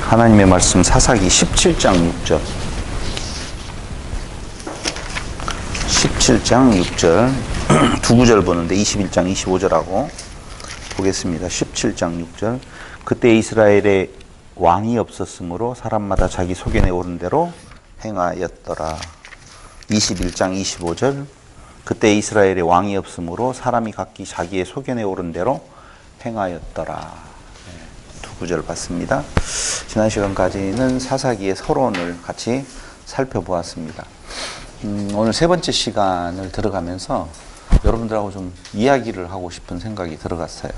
하나님의 말씀 사사기 17장 6절 17장 6절 두 구절 보는데 21장 25절하고 보겠습니다. 17장 6절 그때 이스라엘에 왕이 없었으므로 사람마다 자기 소견에 오른 대로 행하였더라. 21장 25절 그때 이스라엘에 왕이 없으므로 사람이 각기 자기의 소견에 오른 대로 행하였더라. 두 구절 봤습니다. 지난 시간까지는 사사기의 서론을 같이 살펴보았습니다. 오늘 세 번째 시간을 들어가면서 여러분들하고 좀 이야기를 하고 싶은 생각이 들어갔어요.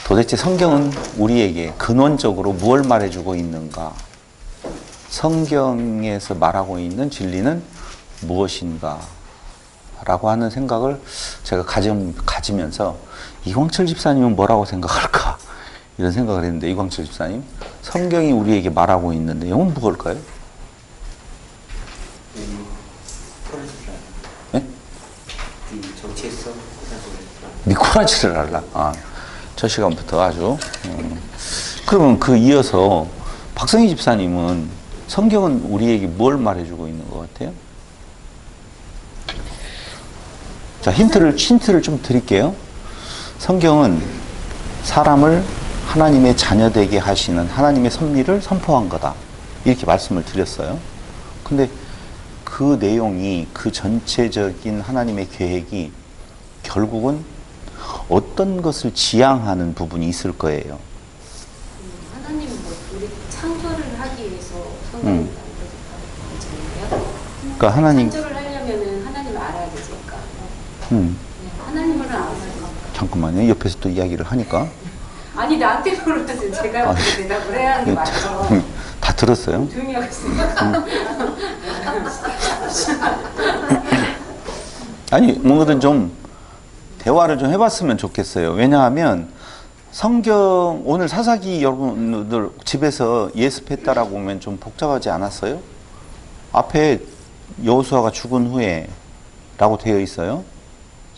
도대체 성경은 우리에게 근원적으로 무엇을 말해주고 있는가? 성경에서 말하고 있는 진리는 무엇인가? 라고 하는 생각을 제가 가지면서 이광철 집사님은 뭐라고 생각할까? 이런 생각을 했는데, 이광철 집사님, 성경이 우리에게 말하고 있는 내용은 무엇일까요? 네? 미꾸라지를 알라. 저 시간부터 아주. 그러면 그 이어서 박성희 집사님은 성경은 우리에게 뭘 말해주고 있는 것 같아요? 자, 힌트를 좀 드릴게요. 성경은 사람을 하나님의 자녀되게 하시는 하나님의 섭리를 선포한 거다. 이렇게 말씀을 드렸어요. 근데 그 내용이, 그 전체적인 하나님의 계획이 결국은 어떤 것을 지향하는 부분이 있을 거예요. 하나님은 우리 창조를 하기 위해서 성경을 만들었다고 하잖아요. 그러니까 하나님 창조를 하려면은 하나님을 알아야 되니까. 네, 하나님을 알아야 잠깐만요. 옆에서 또 이야기를 하니까. 아니 나한테 물어봤어요. 제가 어떻게 대답을 해야 하는 게 맞죠. 다 들었어요? 조용히 하고 있습니다. 아니, 뭐든 좀 대화를 좀 해봤으면 좋겠어요. 왜냐하면 성경, 오늘 사사기 여러분들 집에서 예습했다라고 하면 좀 복잡하지 않았어요? 앞에 여호수아가 죽은 후에 라고 되어 있어요.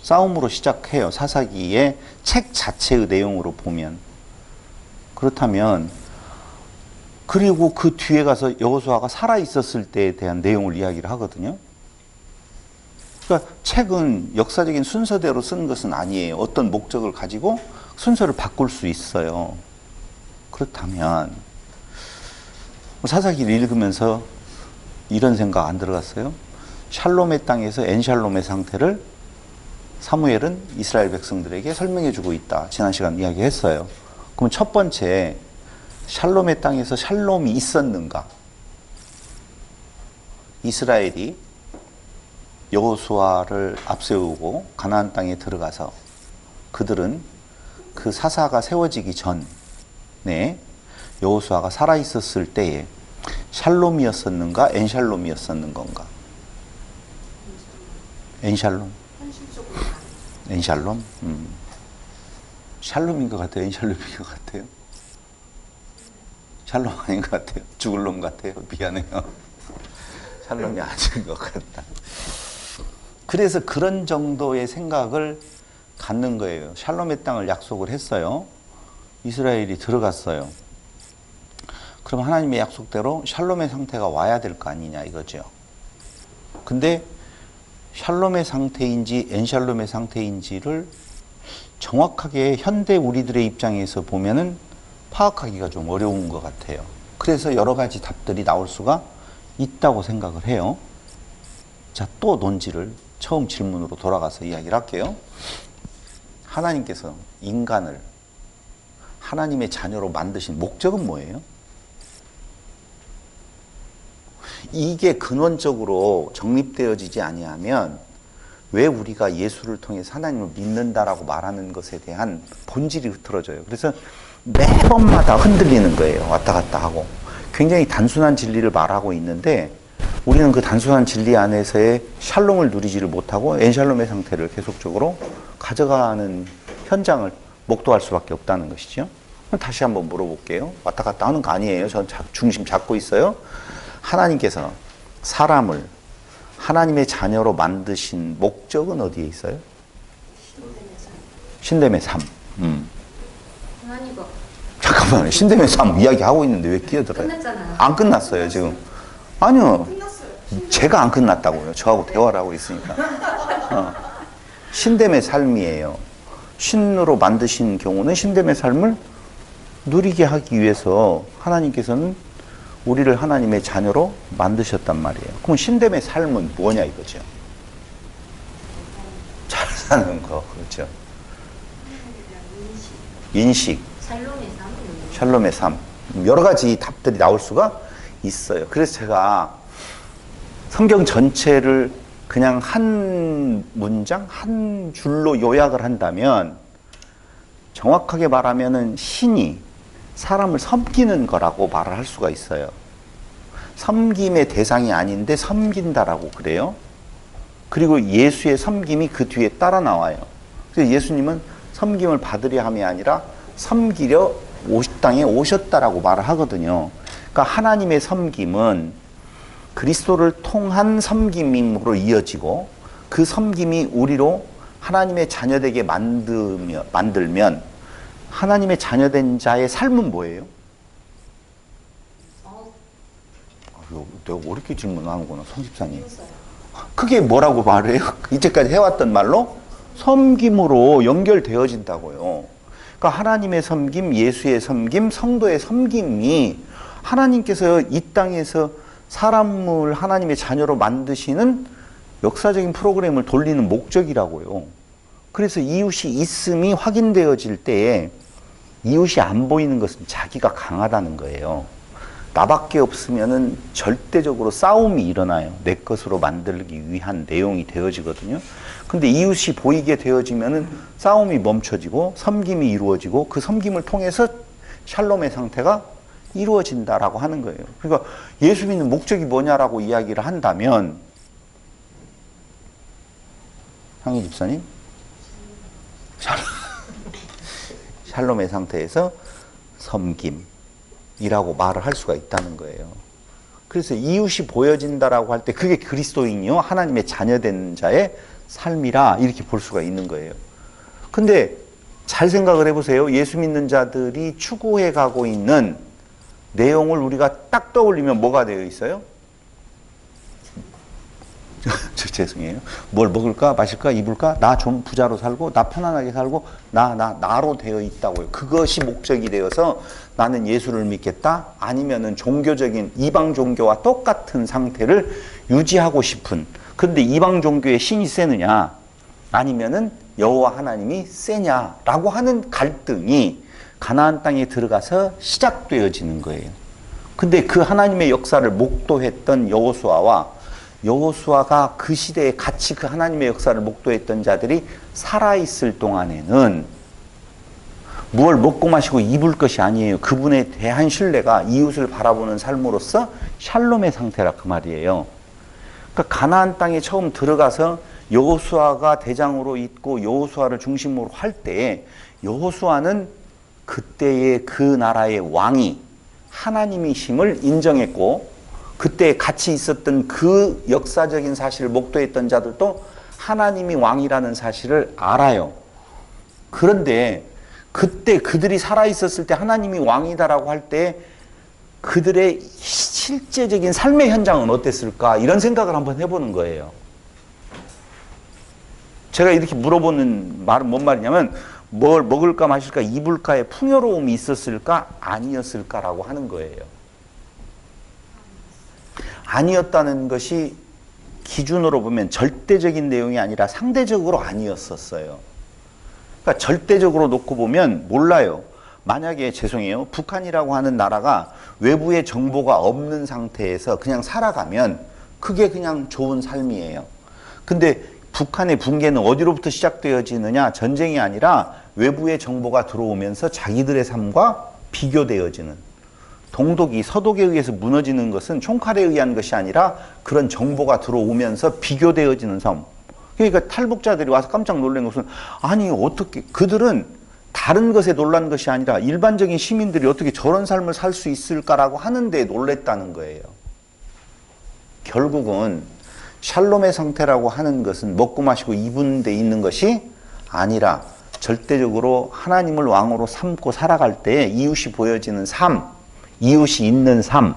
싸움으로 시작해요. 사사기의 책 자체의 내용으로 보면. 그렇다면, 그리고 그 뒤에 가서 여호수아가 살아있었을 때에 대한 내용을 이야기를 하거든요. 그러니까 책은 역사적인 순서대로 쓴 것은 아니에요. 어떤 목적을 가지고 순서를 바꿀 수 있어요. 그렇다면 사사기를 읽으면서 이런 생각 안 들어갔어요? 샬롬의 땅에서 엔샬롬의 상태를 사무엘은 이스라엘 백성들에게 설명해 주고 있다. 지난 시간 이야기했어요. 그럼 첫 번째, 샬롬의 땅에서 샬롬이 있었는가? 이스라엘이 여호수아를 앞세우고 가나안 땅에 들어가서 그들은 그 사사가 세워지기 전에 여호수아가 살아있었을 때에 샬롬이었었는가 엔샬롬이었었는 건가? 엔샬롬? 엔샬롬? 샬롬인 것 같아요? 엔샬롬인 것 같아요? 샬롬 아닌 것 같아요? 죽을 놈 같아요? 미안해요. 샬롬이 아닌 것 같다. 그래서 그런 정도의 생각을 갖는 거예요. 샬롬의 땅을 약속을 했어요. 이스라엘이 들어갔어요. 그럼 하나님의 약속대로 샬롬의 상태가 와야 될 거 아니냐 이거죠. 근데 샬롬의 상태인지 엔샬롬의 상태인지를 정확하게 현대 우리들의 입장에서 보면은 파악하기가 좀 어려운 것 같아요. 그래서 여러 가지 답들이 나올 수가 있다고 생각을 해요. 자, 또 논지를 처음 질문으로 돌아가서 이야기를 할게요. 하나님께서 인간을 하나님의 자녀로 만드신 목적은 뭐예요? 이게 근원적으로 정립되어지지 아니하면 왜 우리가 예수를 통해서 하나님을 믿는다라고 말하는 것에 대한 본질이 흐트러져요. 그래서 매번마다 흔들리는 거예요. 왔다 갔다 하고. 굉장히 단순한 진리를 말하고 있는데 우리는 그 단순한 진리 안에서의 샬롬을 누리지를 못하고 엔샬롬의 상태를 계속적으로 가져가는 현장을 목도할 수밖에 없다는 것이죠. 다시 한번 물어볼게요. 왔다 갔다 하는 거 아니에요. 전 중심 잡고 있어요. 하나님께서 사람을 하나님의 자녀로 만드신 목적은 어디에 있어요? 신됨의 삶. 하나님과 잠깐만요. 신대면 삶 이야기하고 있는데 왜 끼어들어요? 끝났잖아요. 안 끝났어요, 지금. 아니요. 제가 안 끝났다고요. 저하고 대화를 하고 있으니까. 신됨의 삶이에요. 신으로 만드신 경우는 신됨의 삶을 누리게 하기 위해서 하나님께서는 우리를 하나님의 자녀로 만드셨단 말이에요. 그럼 신됨의 삶은 뭐냐 이거죠. 잘 사는 거, 그렇죠. 인식, 샬롬의 삶은 샬롬의 삶. 여러 가지 답들이 나올 수가 있어요. 그래서 제가 성경 전체를 그냥 한 문장, 한 줄로 요약을 한다면 정확하게 말하면은 신이 사람을 섬기는 거라고 말을 할 수가 있어요. 섬김의 대상이 아닌데 섬긴다라고 그래요. 그리고 예수의 섬김이 그 뒤에 따라 나와요. 그래서 예수님은 섬김을 받으려 함이 아니라 섬기려 땅에 오셨다라고 말을 하거든요. 그러니까 하나님의 섬김은 그리스도를 통한 섬김으로 이어지고 그 섬김이 우리로 하나님의 자녀되게 만들면 하나님의 자녀된 자의 삶은 뭐예요? 내가 어렵게 질문하는구나, 성집사님. 그게 뭐라고 말해요? 이제까지 해왔던 말로 섬김으로 연결되어진다고요. 그러니까 하나님의 섬김, 예수의 섬김, 성도의 섬김이 하나님께서 이 땅에서 사람을 하나님의 자녀로 만드시는 역사적인 프로그램을 돌리는 목적이라고요. 그래서 이웃이 있음이 확인되어질 때에 이웃이 안 보이는 것은 자기가 강하다는 거예요. 나밖에 없으면은 절대적으로 싸움이 일어나요. 내 것으로 만들기 위한 내용이 되어지거든요. 근데 이웃이 보이게 되어지면은 싸움이 멈춰지고 섬김이 이루어지고 그 섬김을 통해서 샬롬의 상태가 이루어진다라고 하는 거예요. 그러니까 예수 믿는 목적이 뭐냐라고 이야기를 한다면 향희 집사님 샬롬의 상태에서 섬김이라고 말을 할 수가 있다는 거예요. 그래서 이웃이 보여진다라고 할 때 그게 그리스도인이요 하나님의 자녀된 자의 삶이라 이렇게 볼 수가 있는 거예요. 근데 잘 생각을 해보세요. 예수 믿는 자들이 추구해 가고 있는 내용을 우리가 딱 떠올리면 뭐가 되어 있어요? 죄송해요. 뭘 먹을까, 마실까, 입을까? 나 좀 부자로 살고, 나 편안하게 살고, 나로 되어 있다고요. 그것이 목적이 되어서 나는 예수를 믿겠다? 아니면은 종교적인 이방 종교와 똑같은 상태를 유지하고 싶은. 근데 이방 종교의 신이 세느냐? 아니면은 여호와 하나님이 세냐라고 하는 갈등이 가나안 땅에 들어가서 시작되어지는 거예요. 근데 그 하나님의 역사를 목도했던 여호수아가 그 시대에 같이 그 하나님의 역사를 목도했던 자들이 살아있을 동안에는 무얼 먹고 마시고 입을 것이 아니에요. 그분에 대한 신뢰가 이웃을 바라보는 삶으로서 샬롬의 상태라 그 말이에요. 그러니까 가나안 땅에 처음 들어가서 여호수아가 대장으로 있고 여호수아를 중심으로 할 때에 여호수아는 그때의 그 나라의 왕이 하나님이심을 인정했고 그때 같이 있었던 그 역사적인 사실을 목도했던 자들도 하나님이 왕이라는 사실을 알아요. 그런데 그때 그들이 살아있었을 때 하나님이 왕이다라고 할 때 그들의 실제적인 삶의 현장은 어땠을까 이런 생각을 한번 해보는 거예요. 제가 이렇게 물어보는 말은 뭔 말이냐면 뭘 먹을까 마실까 입을까의 풍요로움이 있었을까 아니었을까라고 하는 거예요. 아니었다는 것이 기준으로 보면 절대적인 내용이 아니라 상대적으로 아니었었어요. 그러니까 절대적으로 놓고 보면 몰라요. 만약에 죄송해요. 북한이라고 하는 나라가 외부의 정보가 없는 상태에서 그냥 살아가면 그게 그냥 좋은 삶이에요. 근데 북한의 붕괴는 어디로부터 시작되어지느냐? 전쟁이 아니라 외부의 정보가 들어오면서 자기들의 삶과 비교되어지는. 동독이 서독에 의해서 무너지는 것은 총칼에 의한 것이 아니라 그런 정보가 들어오면서 비교되어지는 삶. 그러니까 탈북자들이 와서 깜짝 놀란 것은 아니 어떻게 그들은 다른 것에 놀란 것이 아니라 일반적인 시민들이 어떻게 저런 삶을 살 수 있을까라고 하는데 놀랬다는 거예요. 결국은 샬롬의 상태라고 하는 것은 먹고 마시고 입은 데 있는 것이 아니라 절대적으로 하나님을 왕으로 삼고 살아갈 때 이웃이 보여지는 삶, 이웃이 있는 삶,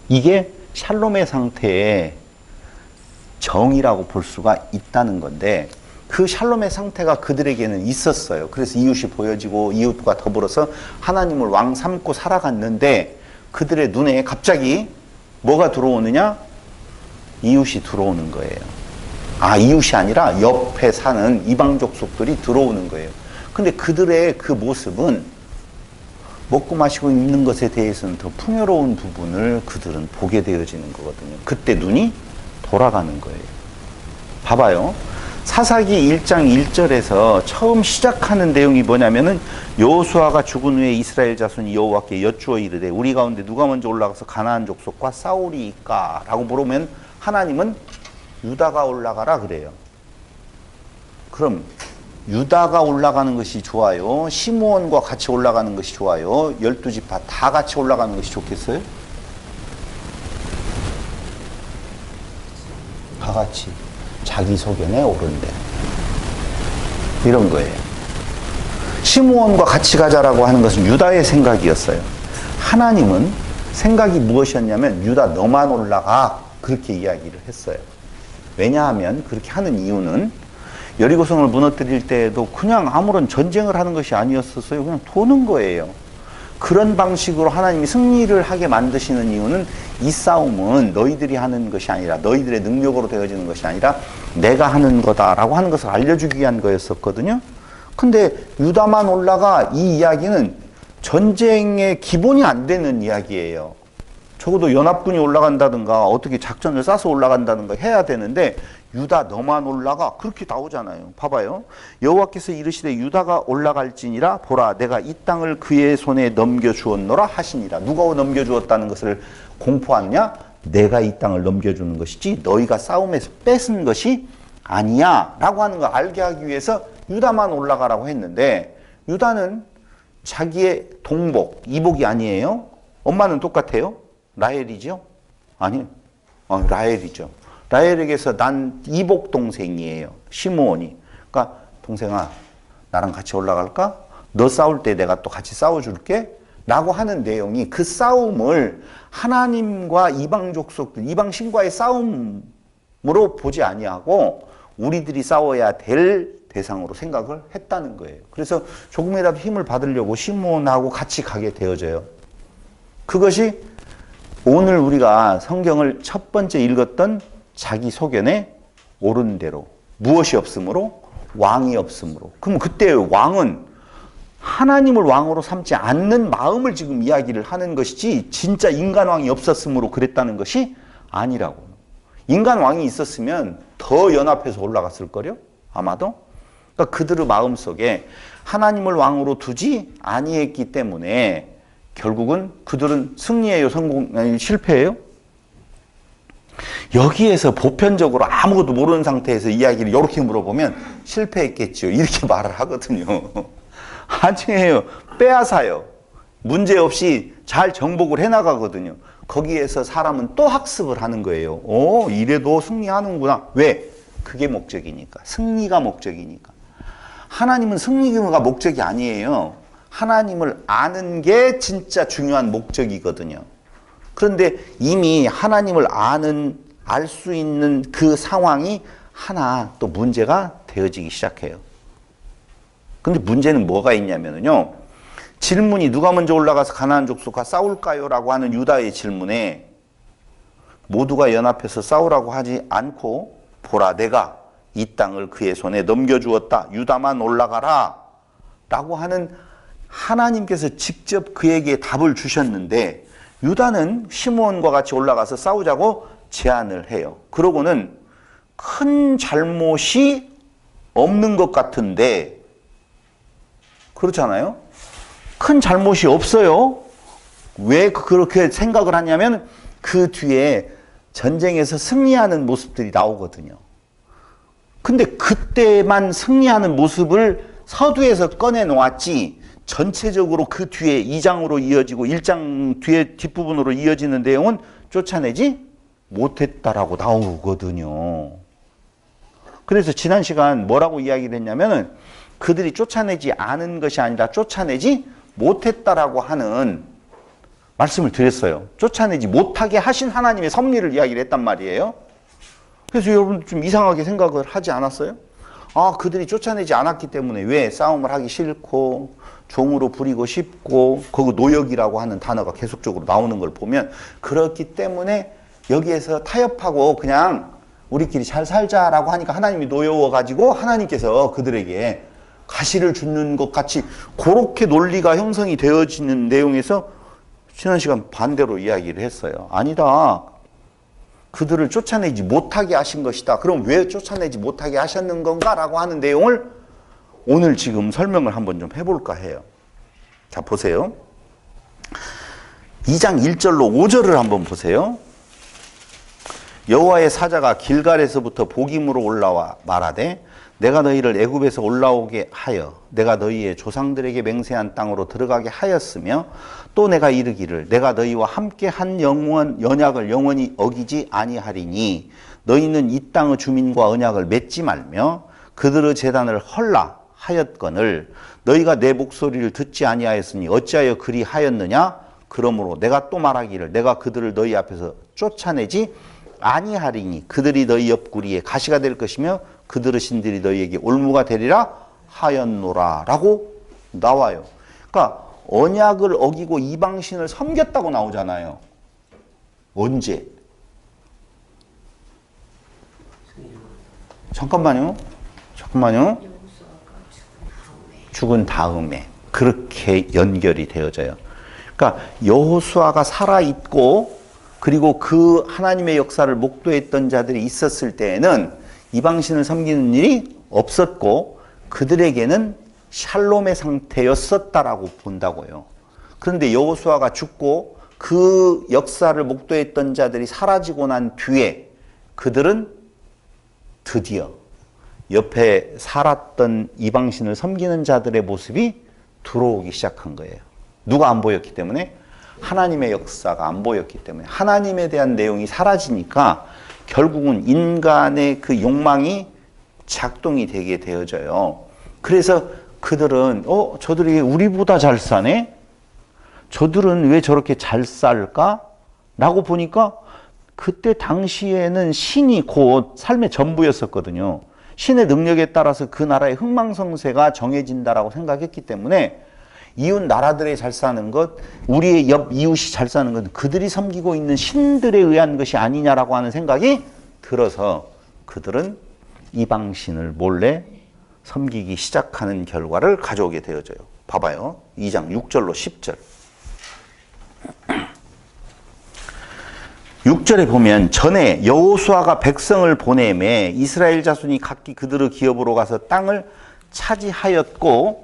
이게 샬롬의 상태의 정의라고 볼 수가 있다는 건데, 그 샬롬의 상태가 그들에게는 있었어요. 그래서 이웃이 보여지고 이웃과 더불어서 하나님을 왕 삼고 살아갔는데, 그들의 눈에 갑자기 뭐가 들어오느냐? 이웃이 들어오는 거예요. 아, 이웃이 아니라 옆에 사는 이방 족속들이 들어오는 거예요. 근데 그들의 그 모습은 먹고 마시고 있는 것에 대해서는 더 풍요로운 부분을 그들은 보게 되어지는 거거든요. 그때 눈이 돌아가는 거예요. 봐봐요. 사사기 1장 1절에서 처음 시작하는 내용이 뭐냐면은, 여호수아가 죽은 후에 이스라엘 자손이 여호와께 여쭈어 이르되 우리 가운데 누가 먼저 올라가서 가나안 족속과 싸우리까? 라고 물으면 하나님은 유다가 올라가라 그래요. 그럼 유다가 올라가는 것이 좋아요? 시므온과 같이 올라가는 것이 좋아요? 12지파 다 같이 올라가는 것이 좋겠어요? 다 같이 자기 소견에 오른대, 이런 거예요. 시므온과 같이 가자라고 하는 것은 유다의 생각이었어요. 하나님은 생각이 무엇이었냐면, 유다 너만 올라가, 그렇게 이야기를 했어요. 왜냐하면 그렇게 하는 이유는 여리고성을 무너뜨릴 때에도 그냥 아무런 전쟁을 하는 것이 아니었었어요. 그냥 도는 거예요. 그런 방식으로 하나님이 승리를 하게 만드시는 이유는, 이 싸움은 너희들이 하는 것이 아니라, 너희들의 능력으로 되어지는 것이 아니라 내가 하는 거다라고 하는 것을 알려주기 위한 거였었거든요. 근데 유다만 올라가, 이 이야기는 전쟁의 기본이 안 되는 이야기예요. 적어도 연합군이 올라간다든가 어떻게 작전을 짜서 올라간다든가 해야 되는데, 유다 너만 올라가, 그렇게 나오잖아요. 봐봐요. 여호와께서 이르시되 유다가 올라갈지니라, 보라 내가 이 땅을 그의 손에 넘겨주었노라 하시니라. 누가 넘겨주었다는 것을 공포하느냐? 내가 이 땅을 넘겨주는 것이지 너희가 싸움에서 뺏은 것이 아니야 라고 하는 걸 알게 하기 위해서 유다만 올라가라고 했는데, 유다는 자기의 동복, 이복이 아니에요. 엄마는 똑같아요. 라헬이죠? 아니, 라헬이죠. 라헬에게서 난 이복 동생이에요. 시므온이. 그러니까 동생아, 나랑 같이 올라갈까? 너 싸울 때 내가 또 같이 싸워줄게? 라고 하는 내용이, 그 싸움을 하나님과 이방 족속들, 이방 신과의 싸움으로 보지 아니하고 우리들이 싸워야 될 대상으로 생각을 했다는 거예요. 그래서 조금이라도 힘을 받으려고 시므온하고 같이 가게 되어져요. 그것이 오늘 우리가 성경을 첫 번째 읽었던 자기 소견에 옳은 대로, 무엇이 없으므로? 왕이 없으므로. 그럼 그때 왕은 하나님을 왕으로 삼지 않는 마음을 지금 이야기를 하는 것이지, 진짜 인간 왕이 없었으므로 그랬다는 것이 아니라고. 인간 왕이 있었으면 더 연합해서 올라갔을 거요, 아마도. 그러니까 그들의 마음속에 하나님을 왕으로 두지 아니했기 때문에 결국은 그들은 승리예요, 아니 실패예요? 여기에서 보편적으로 아무것도 모르는 상태에서 이야기를 이렇게 물어보면 실패했겠죠, 이렇게 말을 하거든요. 아니에요. 빼앗아요. 문제없이 잘 정복을 해나가거든요. 거기에서 사람은 또 학습을 하는 거예요. 이래도 승리하는구나. 왜? 그게 목적이니까. 승리가 목적이니까. 하나님은 승리가 목적이 아니에요. 하나님을 아는 게 진짜 중요한 목적이거든요. 그런데 이미 하나님을 알 수 있는 그 상황이 하나 또 문제가 되어지기 시작해요. 근데 문제는 뭐가 있냐면요, 질문이 누가 먼저 올라가서 가나안 족속과 싸울까요? 라고 하는 유다의 질문에 모두가 연합해서 싸우라고 하지 않고, 보라 내가 이 땅을 그의 손에 넘겨주었다, 유다만 올라가라 라고 하는 하나님께서 직접 그에게 답을 주셨는데, 유다는 시므온과 같이 올라가서 싸우자고 제안을 해요. 그러고는 큰 잘못이 없는 것 같은데, 그렇잖아요? 큰 잘못이 없어요. 왜 그렇게 생각을 하냐면, 그 뒤에 전쟁에서 승리하는 모습들이 나오거든요. 근데 그때만 승리하는 모습을 서두에서 꺼내 놓았지, 전체적으로 그 뒤에 2장으로 이어지고 1장 뒤에 뒷부분으로 이어지는 내용은 쫓아내지 못했다라고 나오거든요. 그래서 지난 시간 뭐라고 이야기를 했냐면은, 그들이 쫓아내지 않은 것이 아니라 쫓아내지 못했다라고 하는 말씀을 드렸어요. 쫓아내지 못하게 하신 하나님의 섭리를 이야기를 했단 말이에요. 그래서 여러분 좀 이상하게 생각을 하지 않았어요? 아, 그들이 쫓아내지 않았기 때문에 왜 싸움을 하기 싫고 종으로 부리고 싶고 거기 노역이라고 하는 단어가 계속적으로 나오는 걸 보면 그렇기 때문에 여기에서 타협하고 그냥 우리끼리 잘 살자라고 하니까 하나님이 노여워가지고 하나님께서 그들에게 가시를 주는 것 같이 그렇게 논리가 형성이 되어지는 내용에서 지난 시간 반대로 이야기를 했어요. 아니다. 그들을 쫓아내지 못하게 하신 것이다. 그럼 왜 쫓아내지 못하게 하셨는 건가? 라고 하는 내용을 오늘 지금 설명을 한번 좀 해볼까 해요. 자, 보세요. 2장 1절로 5절을 한번 보세요. 여호와의 사자가 길갈에서부터 복임으로 올라와 말하되 내가 너희를 애굽에서 올라오게 하여 내가 너희의 조상들에게 맹세한 땅으로 들어가게 하였으며 또 내가 이르기를 내가 너희와 함께 한 언약을 영원히 어기지 아니하리니 너희는 이 땅의 주민과 언약을 맺지 말며 그들의 제단을 헐라 하였거늘 너희가 내 목소리를 듣지 아니하였으니 어찌하여 그리 하였느냐. 그러므로 내가 또 말하기를 내가 그들을 너희 앞에서 쫓아내지 아니하리니 그들이 너희 옆구리에 가시가 될 것이며 그들의 신들이 너희에게 올무가 되리라 하였노라 라고 나와요. 그러니까 언약을 어기고 이방신을 섬겼다고 나오잖아요. 언제? 잠깐만요. 죽은 다음에 그렇게 연결이 되어져요. 그러니까 여호수아가 살아있고 그리고 그 하나님의 역사를 목도했던 자들이 있었을 때에는 이방신을 섬기는 일이 없었고 그들에게는 샬롬의 상태였었다라고 본다고요. 그런데 여호수아가 죽고 그 역사를 목도했던 자들이 사라지고 난 뒤에 그들은 드디어 옆에 살았던 이방신을 섬기는 자들의 모습이 들어오기 시작한 거예요. 누가 안 보였기 때문에? 하나님의 역사가 안 보였기 때문에. 하나님에 대한 내용이 사라지니까 결국은 인간의 그 욕망이 작동이 되게 되어져요. 그래서 그들은 저들이 우리보다 잘 사네? 저들은 왜 저렇게 잘 살까? 라고 보니까 그때 당시에는 신이 곧 삶의 전부였었거든요. 신의 능력에 따라서 그 나라의 흥망성쇠가 정해진다라고 생각했기 때문에 이웃 나라들이 잘 사는 것, 우리의 옆 이웃이 잘 사는 것, 그들이 섬기고 있는 신들에 의한 것이 아니냐라고 하는 생각이 들어서 그들은 이방신을 몰래 섬기기 시작하는 결과를 가져오게 되어져요. 봐봐요. 2장 6절로 10절. 6절에 보면 전에 여호수아가 백성을 보내매 이스라엘 자손이 각기 그들의 기업으로 가서 땅을 차지하였고,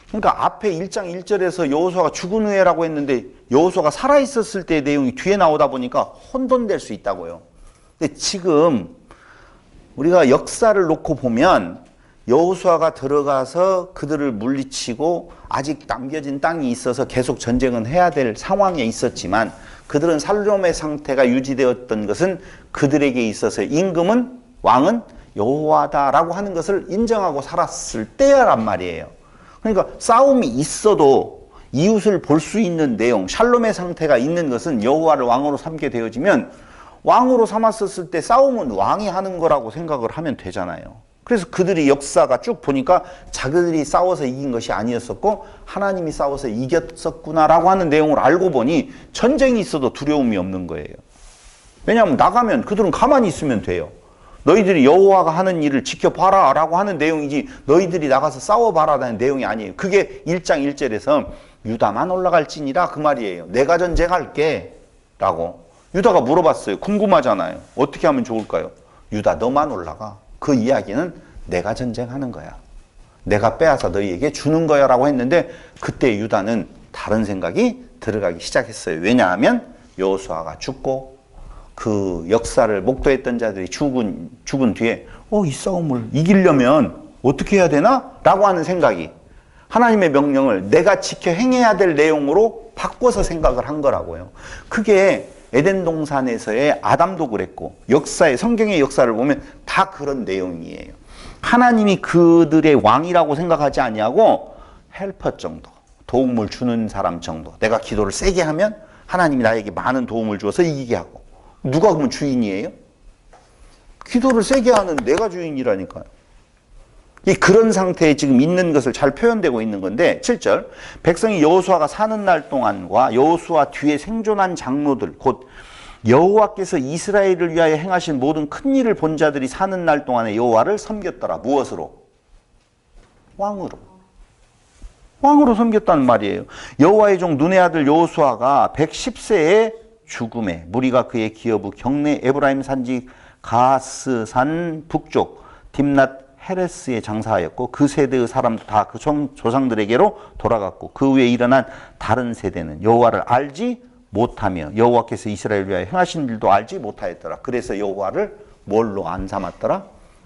그러니까 앞에 1장 1절에서 여호수아가 죽은 후에라고 했는데 여호수아가 살아있었을 때의 내용이 뒤에 나오다 보니까 혼돈될 수 있다고요. 근데 지금 우리가 역사를 놓고 보면 여호수아가 들어가서 그들을 물리치고 아직 남겨진 땅이 있어서 계속 전쟁은 해야 될 상황에 있었지만 그들은 살롬의 상태가 유지되었던 것은 그들에게 있어서 임금은 왕은 여호와다라고 하는 것을 인정하고 살았을 때란 말이에요. 그러니까 싸움이 있어도 이웃을 볼 수 있는 내용, 샬롬의 상태가 있는 것은 여호와를 왕으로 삼게 되어지면 왕으로 삼았었을 때 싸움은 왕이 하는 거라고 생각을 하면 되잖아요. 그래서 그들이 역사가 쭉 보니까 자기들이 싸워서 이긴 것이 아니었었고 하나님이 싸워서 이겼었구나라고 하는 내용을 알고 보니 전쟁이 있어도 두려움이 없는 거예요. 왜냐하면 나가면 그들은 가만히 있으면 돼요. 너희들이 여호와가 하는 일을 지켜봐라 라고 하는 내용이지 너희들이 나가서 싸워봐라라는 내용이 아니에요. 그게 1장 1절에서 유다만 올라갈지니라 그 말이에요. 내가 전쟁할게 라고. 유다가 물어봤어요. 궁금하잖아요. 어떻게 하면 좋을까요? 유다 너만 올라가. 그 이야기는 내가 전쟁하는 거야. 내가 빼앗아 너희에게 주는 거야 라고 했는데 그때 유다는 다른 생각이 들어가기 시작했어요. 왜냐하면 여호수아가 죽고 그 역사를 목도했던 자들이 죽은 뒤에 이 싸움을 이기려면 어떻게 해야 되나? 라고 하는 생각이 하나님의 명령을 내가 지켜 행해야 될 내용으로 바꿔서 생각을 한 거라고요. 그게 에덴 동산에서의 아담도 그랬고 역사의 성경의 역사를 보면 다 그런 내용이에요. 하나님이 그들의 왕이라고 생각하지 아니하고 헬퍼 정도, 도움을 주는 사람 정도. 내가 기도를 세게 하면 하나님이 나에게 많은 도움을 주어서 이기게 하고. 누가 그러면 주인이에요? 기도를 세게 하는 내가 주인이라니까요. 그런 상태에 지금 있는 것을 잘 표현되고 있는 건데 7절 백성이 여호수아가 사는 날 동안과 여호수아 뒤에 생존한 장로들 곧 여호와께서 이스라엘을 위하여 행하신 모든 큰 일을 본 자들이 사는 날 동안에 여호와를 섬겼더라. 무엇으로? 왕으로. 왕으로 섬겼다는 말이에요. 여호와의 종 눈의 아들 여호수아가 110세에 죽음에 무리가 그의 기업의 경내 에브라임 산지 가스산 북쪽 딥낫 헤레스에 장사하였고 그 세대의 사람도 다 그 조상들에게로 돌아갔고 그 후에 일어난 다른 세대는 여호와를 알지 못하며 여호와께서 이스라엘을 위하여 행하신 일도 알지 못하였더라. 그래서 여호와를 뭘로 안 삼았더라?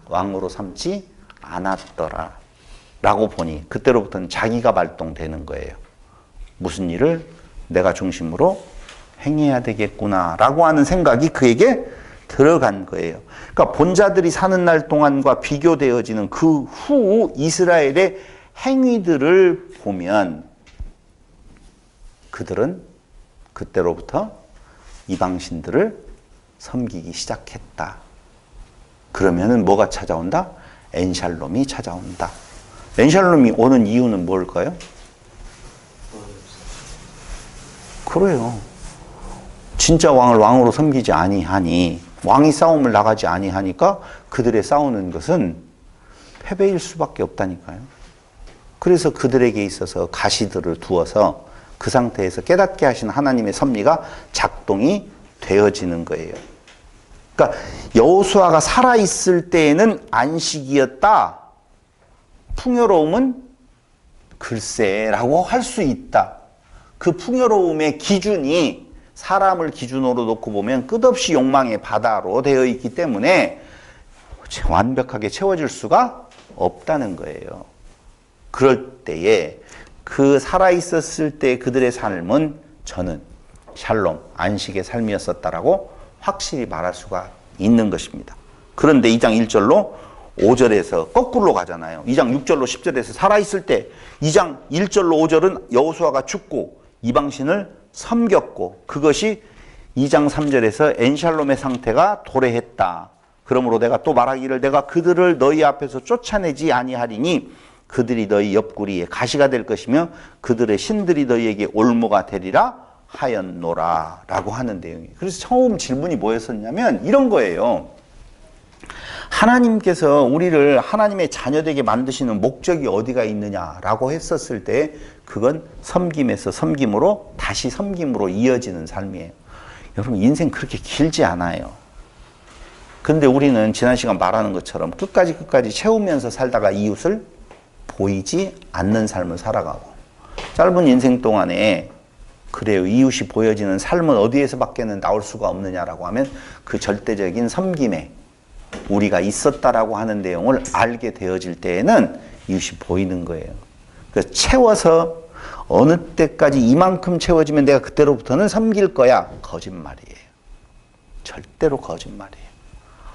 왕으로 삼지 않았더라. 라고 보니 그때로부터는 자기가 발동되는 거예요. 무슨 일을 내가 중심으로 행해야 되겠구나 라고 하는 생각이 그에게 들어간 거예요. 그러니까 본자들이 사는 날 동안과 비교되어지는 그 후 이스라엘의 행위들을 보면 그들은 그때로부터 이방신들을 섬기기 시작했다. 그러면은 뭐가 찾아온다? 엔샬롬이 찾아온다. 엔샬롬이 오는 이유는 뭘까요? 그래요. 진짜 왕을 왕으로 섬기지 아니하니 왕이 싸움을 나가지 아니하니까 그들의 싸우는 것은 패배일 수밖에 없다니까요. 그래서 그들에게 있어서 가시들을 두어서 그 상태에서 깨닫게 하신 하나님의 섭리가 작동이 되어지는 거예요. 그러니까 여호수아가 살아있을 때에는 안식이었다. 풍요로움은 글쎄라고 할 수 있다. 그 풍요로움의 기준이 사람을 기준으로 놓고 보면 끝없이 욕망의 바다로 되어 있기 때문에 완벽하게 채워질 수가 없다는 거예요. 그럴 때에 그 살아있었을 때 그들의 삶은 저는 샬롬, 안식의 삶이었었다라고 확실히 말할 수가 있는 것입니다. 그런데 2장 1절로 5절에서 거꾸로 가잖아요. 2장 6절로 10절에서 살아있을 때 2장 1절로 5절은 여호수아가 죽고 이방신을 섬겼고 그것이 2장 3절에서 엔샬롬의 상태가 도래했다. 그러므로 내가 또 말하기를 내가 그들을 너희 앞에서 쫓아내지 아니하리니 그들이 너희 옆구리에 가시가 될 것이며 그들의 신들이 너희에게 올무가 되리라 하였노라 라고 하는 내용이에요. 그래서 처음 질문이 뭐였었냐면 이런 거예요. 하나님께서 우리를 하나님의 자녀되게 만드시는 목적이 어디가 있느냐라고 했었을 때 그건 섬김에서 섬김으로 다시 섬김으로 이어지는 삶이에요. 여러분 인생 그렇게 길지 않아요. 근데 우리는 지난 시간 말하는 것처럼 끝까지 채우면서 살다가 이웃을 보이지 않는 삶을 살아가고 짧은 인생 동안에 그래요. 이웃이 보여지는 삶은 어디에서밖에는 나올 수가 없느냐라고 하면 그 절대적인 섬김에 우리가 있었다라고 하는 내용을 알게 되어질 때에는 이웃이 보이는 거예요. 그래서 채워서 어느 때까지 이만큼 채워지면 내가 그때로부터는 섬길 거야. 거짓말이에요. 절대로 거짓말이에요.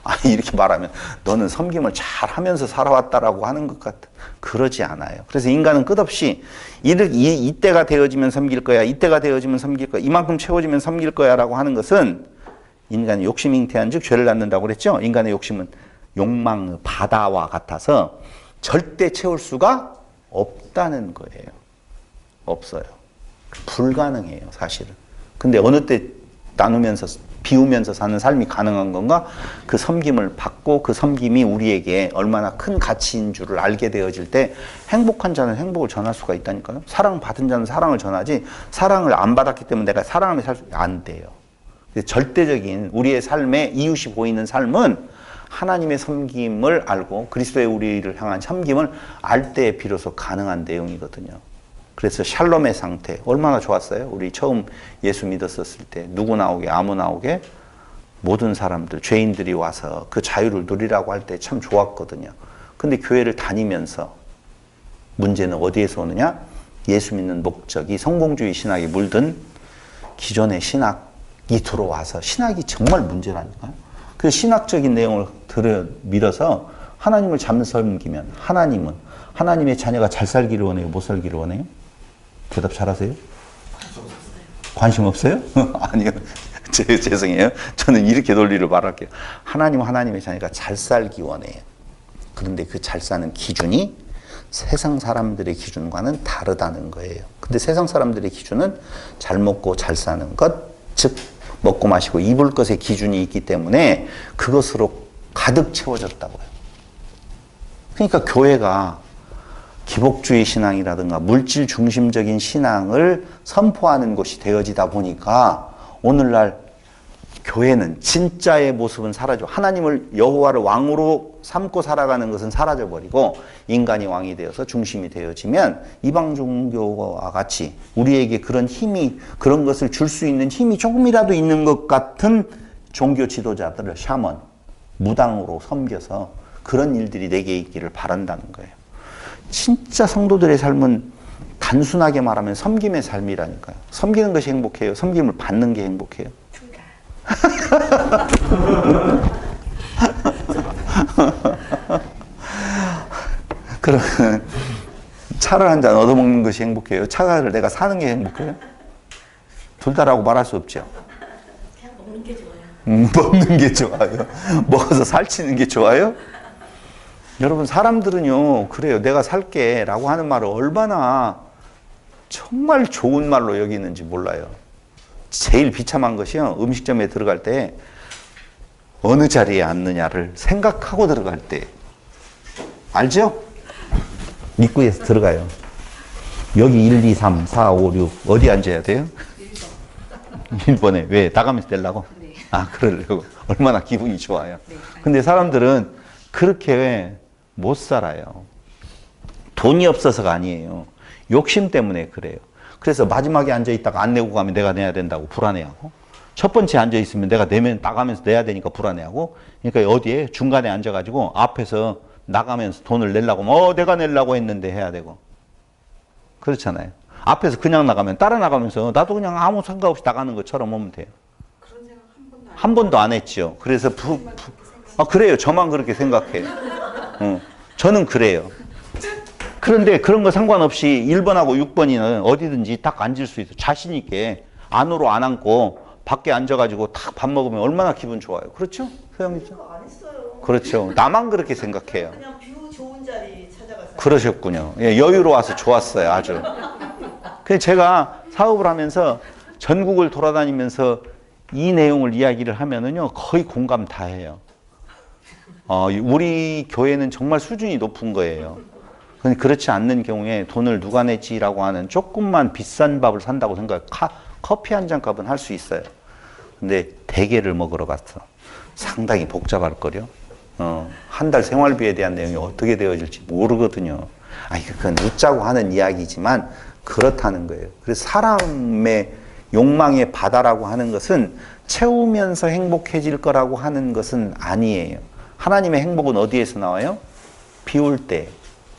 아니 이렇게 말하면 너는 섬김을 잘 하면서 살아왔다라고 하는 것 같아. 그러지 않아요. 그래서 인간은 끝없이 이때가 되어지면 섬길 거야. 이때가 되어지면 섬길 거야. 이만큼 채워지면 섬길 거야 라고 하는 것은 인간의 욕심이 잉태한 즉 죄를 낳는다고 그랬죠. 인간의 욕심은 욕망의 바다와 같아서 절대 채울 수가 없다는 거예요. 없어요. 불가능해요 사실은. 근데 어느 때 나누면서 비우면서 사는 삶이 가능한 건가? 그 섬김을 받고 그 섬김이 우리에게 얼마나 큰 가치인 줄을 알게 되어질 때 행복한 자는 행복을 전할 수가 있다니까요. 사랑받은 자는 사랑을 전하지 사랑을 안 받았기 때문에 내가 사랑하며 살 수 안 돼요. 절대적인 우리의 삶에 이웃이 보이는 삶은 하나님의 섬김을 알고 그리스도의 우리를 향한 섬김을 알 때에 비로소 가능한 내용이거든요. 그래서 샬롬의 상태 얼마나 좋았어요. 우리 처음 예수 믿었었을 때 누구 나오게 아무 나오게 모든 사람들 죄인들이 와서 그 자유를 누리라고 할 때 참 좋았거든요. 근데 교회를 다니면서 문제는 어디에서 오느냐? 예수 믿는 목적이 성공주의 신학에 물든 기존의 신학이 들어와서 신학이 정말 문제라니까요. 그 신학적인 내용을 밀어서 하나님을 잘 섬기면 하나님의 자녀가 잘 살기를 원해요? 못 살기를 원해요? 대답 잘하세요? 관심 없어요? 아니요. 죄송해요. 저는 이렇게 논리를 말할게요. 하나님의 자녀가 잘 살기 원해요. 그런데 그 잘 사는 기준이 세상 사람들의 기준과는 다르다는 거예요. 근데 세상 사람들의 기준은 잘 먹고 잘 사는 것, 즉 먹고 마시고 입을 것의 기준이 있기 때문에 그것으로 가득 채워졌다고요. 그러니까 교회가 기복주의 신앙이라든가 물질 중심적인 신앙을 선포하는 곳이 되어지다 보니까 오늘날 교회는 진짜의 모습은 사라져. 하나님을 여호와를 왕으로 삼고 살아가는 것은 사라져버리고 인간이 왕이 되어서 중심이 되어지면 이방 종교와 같이 우리에게 그런 힘이, 그런 것을 줄 수 있는 힘이 조금이라도 있는 것 같은 종교 지도자들을 샤먼, 무당으로 섬겨서 그런 일들이 내게 있기를 바란다는 거예요. 진짜 성도들의 삶은 단순하게 말하면 섬김의 삶이라니까요. 섬기는 것이 행복해요? 섬김을 받는 게 행복해요? 그러면 차를 한 잔 얻어먹는 것이 행복해요? 차를 내가 사는 게 행복해요? 둘 다라고 말할 수 없죠. 그냥 먹는 게 좋아요. 먹는 게 좋아요? 먹어서 살찌는 게 좋아요? 여러분, 사람들은요, 그래요. 내가 살게 라고 하는 말을 얼마나 정말 좋은 말로 여기는지 몰라요. 제일 비참한 것이요, 음식점에 들어갈 때 어느 자리에 앉느냐를 생각하고 들어갈 때. 알죠? 입구에서 들어가요. 여기 1, 2, 3, 4, 5, 6 어디 앉아야 돼요? 1번에. 왜? 나가면서 떼려고? 네. 아, 그러려고. 얼마나 기분이 좋아요. 네. 근데 사람들은 그렇게 못 살아요. 돈이 없어서가 아니에요. 욕심 때문에 그래요. 그래서 마지막에 앉아있다가 안 내고 가면 내가 내야 된다고 불안해하고, 첫 번째 앉아있으면 내가 내면 나가면서 내야 되니까 불안해하고, 그러니까 어디에 중간에 앉아가지고 앞에서 나가면서 돈을 내려고 하면 내가 내려고 했는데 해야 되고, 그렇잖아요. 앞에서 그냥 나가면 따라 나가면서 나도 그냥 아무 생각 없이 나가는 것처럼 오면 돼요. 그런 생각 한 번도 안 했죠. 그래서 그래요. 저만 그렇게 생각해요. 저는 그래요. 그런데 그런 거 상관없이 1번하고 6번이는 어디든지 딱 앉을 수 있어. 자신 있게 안으로 안 앉고 밖에 앉아가지고 딱 밥 먹으면 얼마나 기분 좋아요. 그렇죠? 소영이죠? 안 했어요. 그렇죠. 나만 그렇게 생각해요. 그냥 뷰 좋은 자리 찾아가서. 그러셨군요. 예, 여유로워서 좋았어요. 아주. 그래서 제가 사업을 하면서 전국을 돌아다니면서 이 내용을 이야기를 하면은요, 거의 공감 다 해요. 우리 교회는 정말 수준이 높은 거예요. 그렇지 않는 경우에 돈을 누가 내지라고 하는 조금만 비싼 밥을 산다고 생각, 커피 한 잔 값은 할 수 있어요. 근데 대게를 먹으러 갔어. 상당히 복잡할 거요. 한 달 생활비에 대한 내용이 어떻게 되어질지 모르거든요. 그건 웃자고 하는 이야기지만 그렇다는 거예요. 그래서 사람의 욕망의 바다라고 하는 것은 채우면서 행복해질 거라고 하는 것은 아니에요. 하나님의 행복은 어디에서 나와요? 비울 때,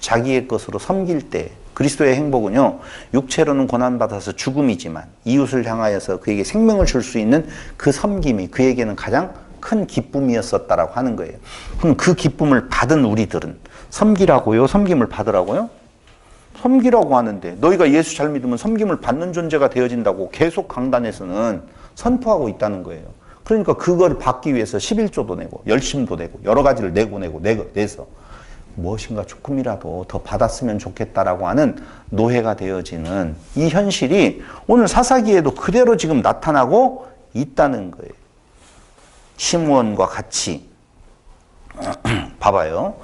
자기의 것으로 섬길 때. 그리스도의 행복은요, 육체로는 고난받아서 죽음이지만 이웃을 향하여서 그에게 생명을 줄 수 있는 그 섬김이 그에게는 가장 큰 기쁨이었었다라고 하는 거예요. 그럼 그 기쁨을 받은 우리들은 섬기라고요? 섬김을 받으라고요? 섬기라고 하는데, 너희가 예수 잘 믿으면 섬김을 받는 존재가 되어진다고 계속 강단에서는 선포하고 있다는 거예요. 그러니까 그걸 받기 위해서 11조도 내고 열심도 내고 여러 가지를 내서 무엇인가 조금이라도 더 받았으면 좋겠다라고 하는 노예가 되어지는 이 현실이 오늘 사사기에도 그대로 지금 나타나고 있다는 거예요. 시므온과 같이. 봐봐요.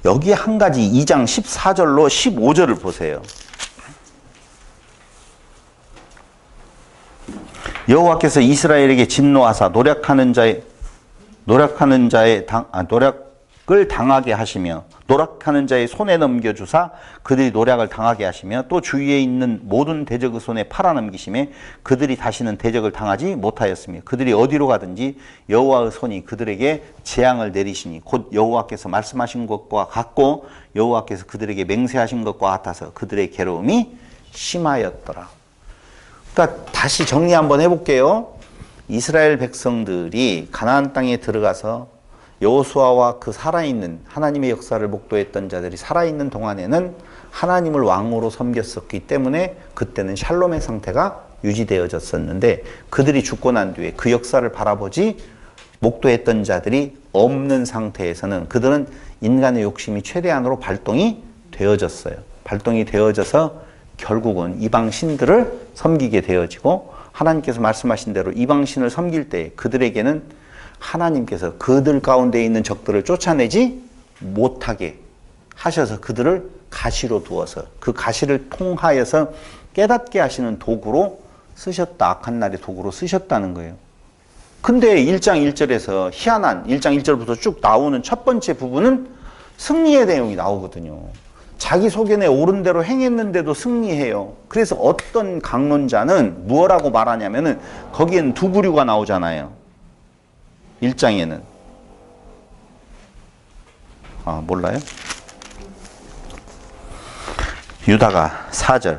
여기 한 가지 2장 14절로 15절을 보세요. 여호와께서 이스라엘에게 진노하사 노력을 당하게 하시며 노력하는 자의 손에 넘겨주사 그들이 노력을 당하게 하시며 또 주위에 있는 모든 대적의 손에 팔아넘기시며 그들이 다시는 대적을 당하지 못하였으며 그들이 어디로 가든지 여호와의 손이 그들에게 재앙을 내리시니 곧 여호와께서 말씀하신 것과 같고 여호와께서 그들에게 맹세하신 것과 같아서 그들의 괴로움이 심하였더라. 그러니까 다시 정리 한번 해볼게요. 이스라엘 백성들이 가나안 땅에 들어가서 여호수아와 그 살아있는 하나님의 역사를 목도했던 자들이 살아있는 동안에는 하나님을 왕으로 섬겼었기 때문에 그때는 샬롬의 상태가 유지되어졌었는데, 그들이 죽고 난 뒤에 그 역사를 바라보지 목도했던 자들이 없는 상태에서는 그들은 인간의 욕심이 최대한으로 발동이 되어졌어요. 발동이 되어져서 결국은 이방 신들을 섬기게 되어지고, 하나님께서 말씀하신 대로 이방 신을 섬길 때 그들에게는 하나님께서 그들 가운데 있는 적들을 쫓아내지 못하게 하셔서 그들을 가시로 두어서 그 가시를 통하여서 깨닫게 하시는 도구로 쓰셨다. 악한 날의 도구로 쓰셨다는 거예요. 근데 1장 1절에서 희한한 1장 1절부터 쭉 나오는 첫 번째 부분은 승리의 내용이 나오거든요. 자기 소견에 옳은 대로 행했는데도 승리해요. 그래서 어떤 강론자는 무엇라고 말하냐면은 거기에는 두 부류가 나오잖아요. 1장에는. 몰라요? 유다가 4절.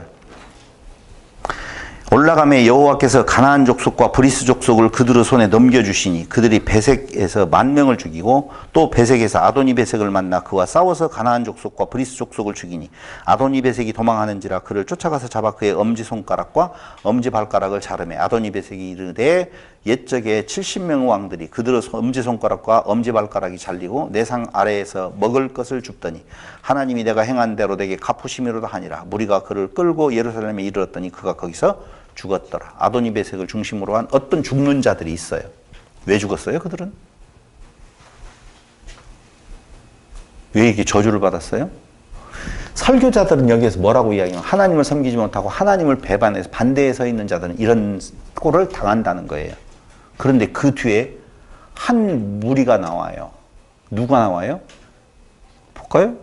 올라가매 여호와께서 가나안 족속과 브리스 족속을 그들의 손에 넘겨주시니 그들이 베색에서 10,000명을 죽이고 또 베색에서 아도니 베색을 만나 그와 싸워서 가나안 족속과 브리스 족속을 죽이니 아도니 베색이 도망하는지라 그를 쫓아가서 잡아 그의 엄지손가락과 엄지발가락을 자르매 아도니 베색이 이르되 옛적에 70명의 왕들이 그들의 엄지손가락과 엄지발가락이 잘리고 내 상 아래에서 먹을 것을 줍더니 하나님이 내가 행한 대로 내게 갚으심이로다 하니라. 무리가 그를 끌고 예루살렘에 이르렀더니 그가 거기서 죽었더라. 아도니 베색을 중심으로 한 어떤 죽는 자들이 있어요. 왜 죽었어요? 그들은? 왜 이렇게 저주를 받았어요? 설교자들은 여기에서 뭐라고 이야기하면 하나님을 섬기지 못하고 하나님을 배반해서 반대에 서 있는 자들은 이런 꼴을 당한다는 거예요. 그런데 그 뒤에 한 무리가 나와요. 누가 나와요? 볼까요?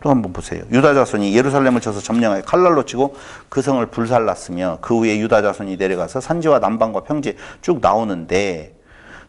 또 한번 보세요. 유다 자손이 예루살렘을 쳐서 점령하여 칼날로 치고 그 성을 불살랐으며 그 후에 유다 자손이 내려가서 산지와 남방과 평지에 쭉 나오는데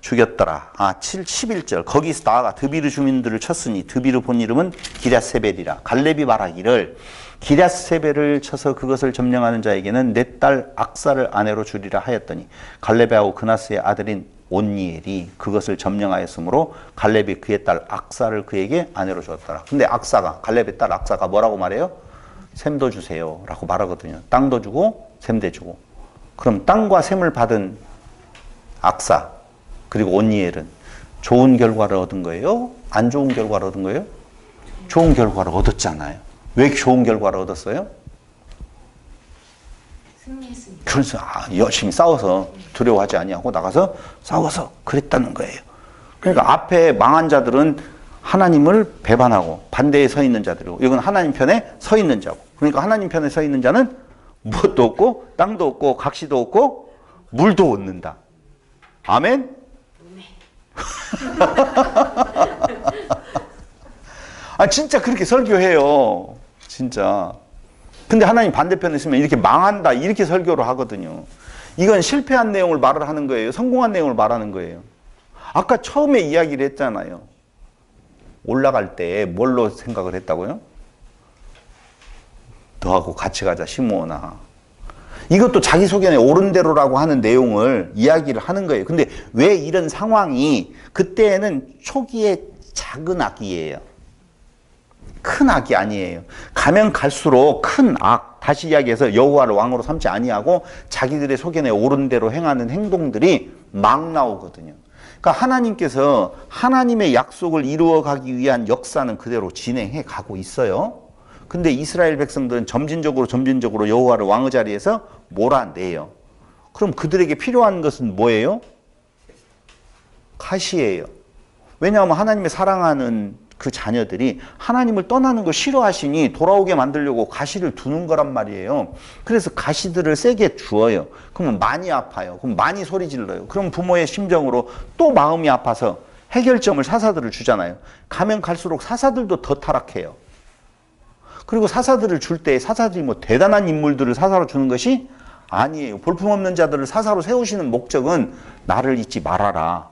죽였더라. 11절. 거기서 나아가 드비르 주민들을 쳤으니 드비르 본 이름은 기랴세벨이라. 갈렙이 말하기를 기랴세벨을 쳐서 그것을 점령하는 자에게는 내 딸 악사를 아내로 주리라 하였더니 갈렙하고 그나스의 아들인 온니엘이 그것을 점령하였으므로 갈렙이 그의 딸 악사를 그에게 아내로 주었더라. 근데 악사가, 갈렙의 딸 악사가 뭐라고 말해요? 샘도 주세요 라고 말하거든요. 땅도 주고 샘도 주고. 그럼 땅과 샘을 받은 악사 그리고 온니엘은 좋은 결과를 얻은 거예요? 안 좋은 결과를 얻은 거예요? 좋은 결과를 얻었잖아요. 왜 좋은 결과를 얻었어요? 승리했습니다. 그래서 열심히 싸워서 두려워하지 아니하고 나가서 싸워서 그랬다는 거예요. 그러니까 앞에 망한 자들은 하나님을 배반하고 반대에 서 있는 자들이고 이건 하나님 편에 서 있는 자고. 그러니까 하나님 편에 서 있는 자는 무엇도 없고 땅도 없고 각시도 없고 물도 얻는다. 아멘? 진짜 그렇게 설교해요. 진짜. 근데 하나님 반대편에 있으면 이렇게 망한다 이렇게 설교를 하거든요. 이건 실패한 내용을 말을 하는 거예요? 성공한 내용을 말하는 거예요? 아까 처음에 이야기를 했잖아요. 올라갈 때 뭘로 생각을 했다고요? 너하고 같이 가자 시므온아. 이것도 자기 소견에 옳은 대로라고 하는 내용을 이야기를 하는 거예요. 근데 왜 이런 상황이 그때는 초기에 작은 악이에요. 큰 악이 아니에요. 가면 갈수록 큰 악, 다시 이야기해서 여호와를 왕으로 삼지 아니하고 자기들의 소견에 옳은 대로 행하는 행동들이 막 나오거든요. 그러니까 하나님께서 하나님의 약속을 이루어가기 위한 역사는 그대로 진행해 가고 있어요. 근데 이스라엘 백성들은 점진적으로 여호와를 왕의 자리에서 몰아내요. 그럼 그들에게 필요한 것은 뭐예요? 가시예요. 왜냐하면 하나님의 사랑하는 그 자녀들이 하나님을 떠나는 걸 싫어하시니 돌아오게 만들려고 가시를 두는 거란 말이에요. 그래서 가시들을 세게 주어요. 그러면 많이 아파요. 그럼 많이 소리 질러요. 그럼 부모의 심정으로 또 마음이 아파서 해결점을 사사들을 주잖아요. 가면 갈수록 사사들도 더 타락해요. 그리고 사사들을 줄 때 사사들이 뭐 대단한 인물들을 사사로 주는 것이 아니에요. 볼품없는 자들을 사사로 세우시는 목적은 나를 잊지 말아라.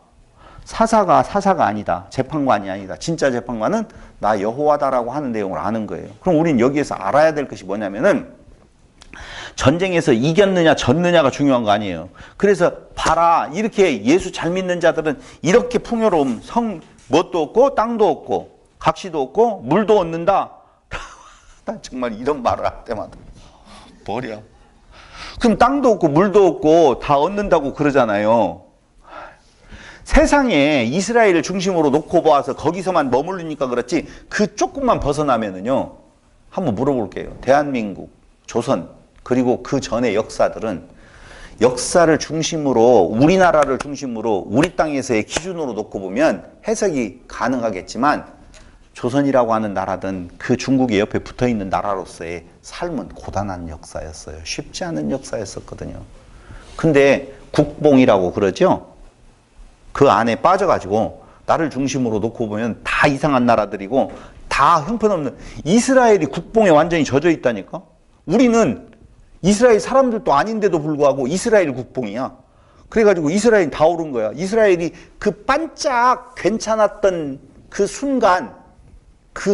사사가 아니다. 재판관이 아니다. 진짜 재판관은 나 여호와다라고 하는 내용을 아는 거예요. 그럼 우린 여기에서 알아야 될 것이 뭐냐면은 전쟁에서 이겼느냐 졌느냐가 중요한 거 아니에요. 그래서 봐라. 이렇게 예수 잘 믿는 자들은 이렇게 풍요로움, 뭣도 없고 땅도 없고 각시도 없고 물도 얻는다. 난 정말 이런 말을 할 때마다 머리야. 그럼 땅도 없고 물도 없고 다 얻는다고 그러잖아요. 세상에 이스라엘을 중심으로 놓고 보아서 거기서만 머무르니까 그렇지 그 조금만 벗어나면은요. 한번 물어볼게요. 대한민국, 조선 그리고 그 전의 역사들은 역사를 중심으로 우리나라를 중심으로 우리 땅에서의 기준으로 놓고 보면 해석이 가능하겠지만 조선이라고 하는 나라든 그 중국의 옆에 붙어있는 나라로서의 삶은 고단한 역사였어요. 쉽지 않은 역사였었거든요. 근데 국뽕이라고 그러죠. 그 안에 빠져가지고 나를 중심으로 놓고 보면 다 이상한 나라들이고 다 형편없는 이스라엘이 국뽕에 완전히 젖어 있다니까. 우리는 이스라엘 사람들도 아닌데도 불구하고 이스라엘 국뽕이야. 그래가지고 이스라엘이 다 오른 거야. 이스라엘이 그 반짝 괜찮았던 그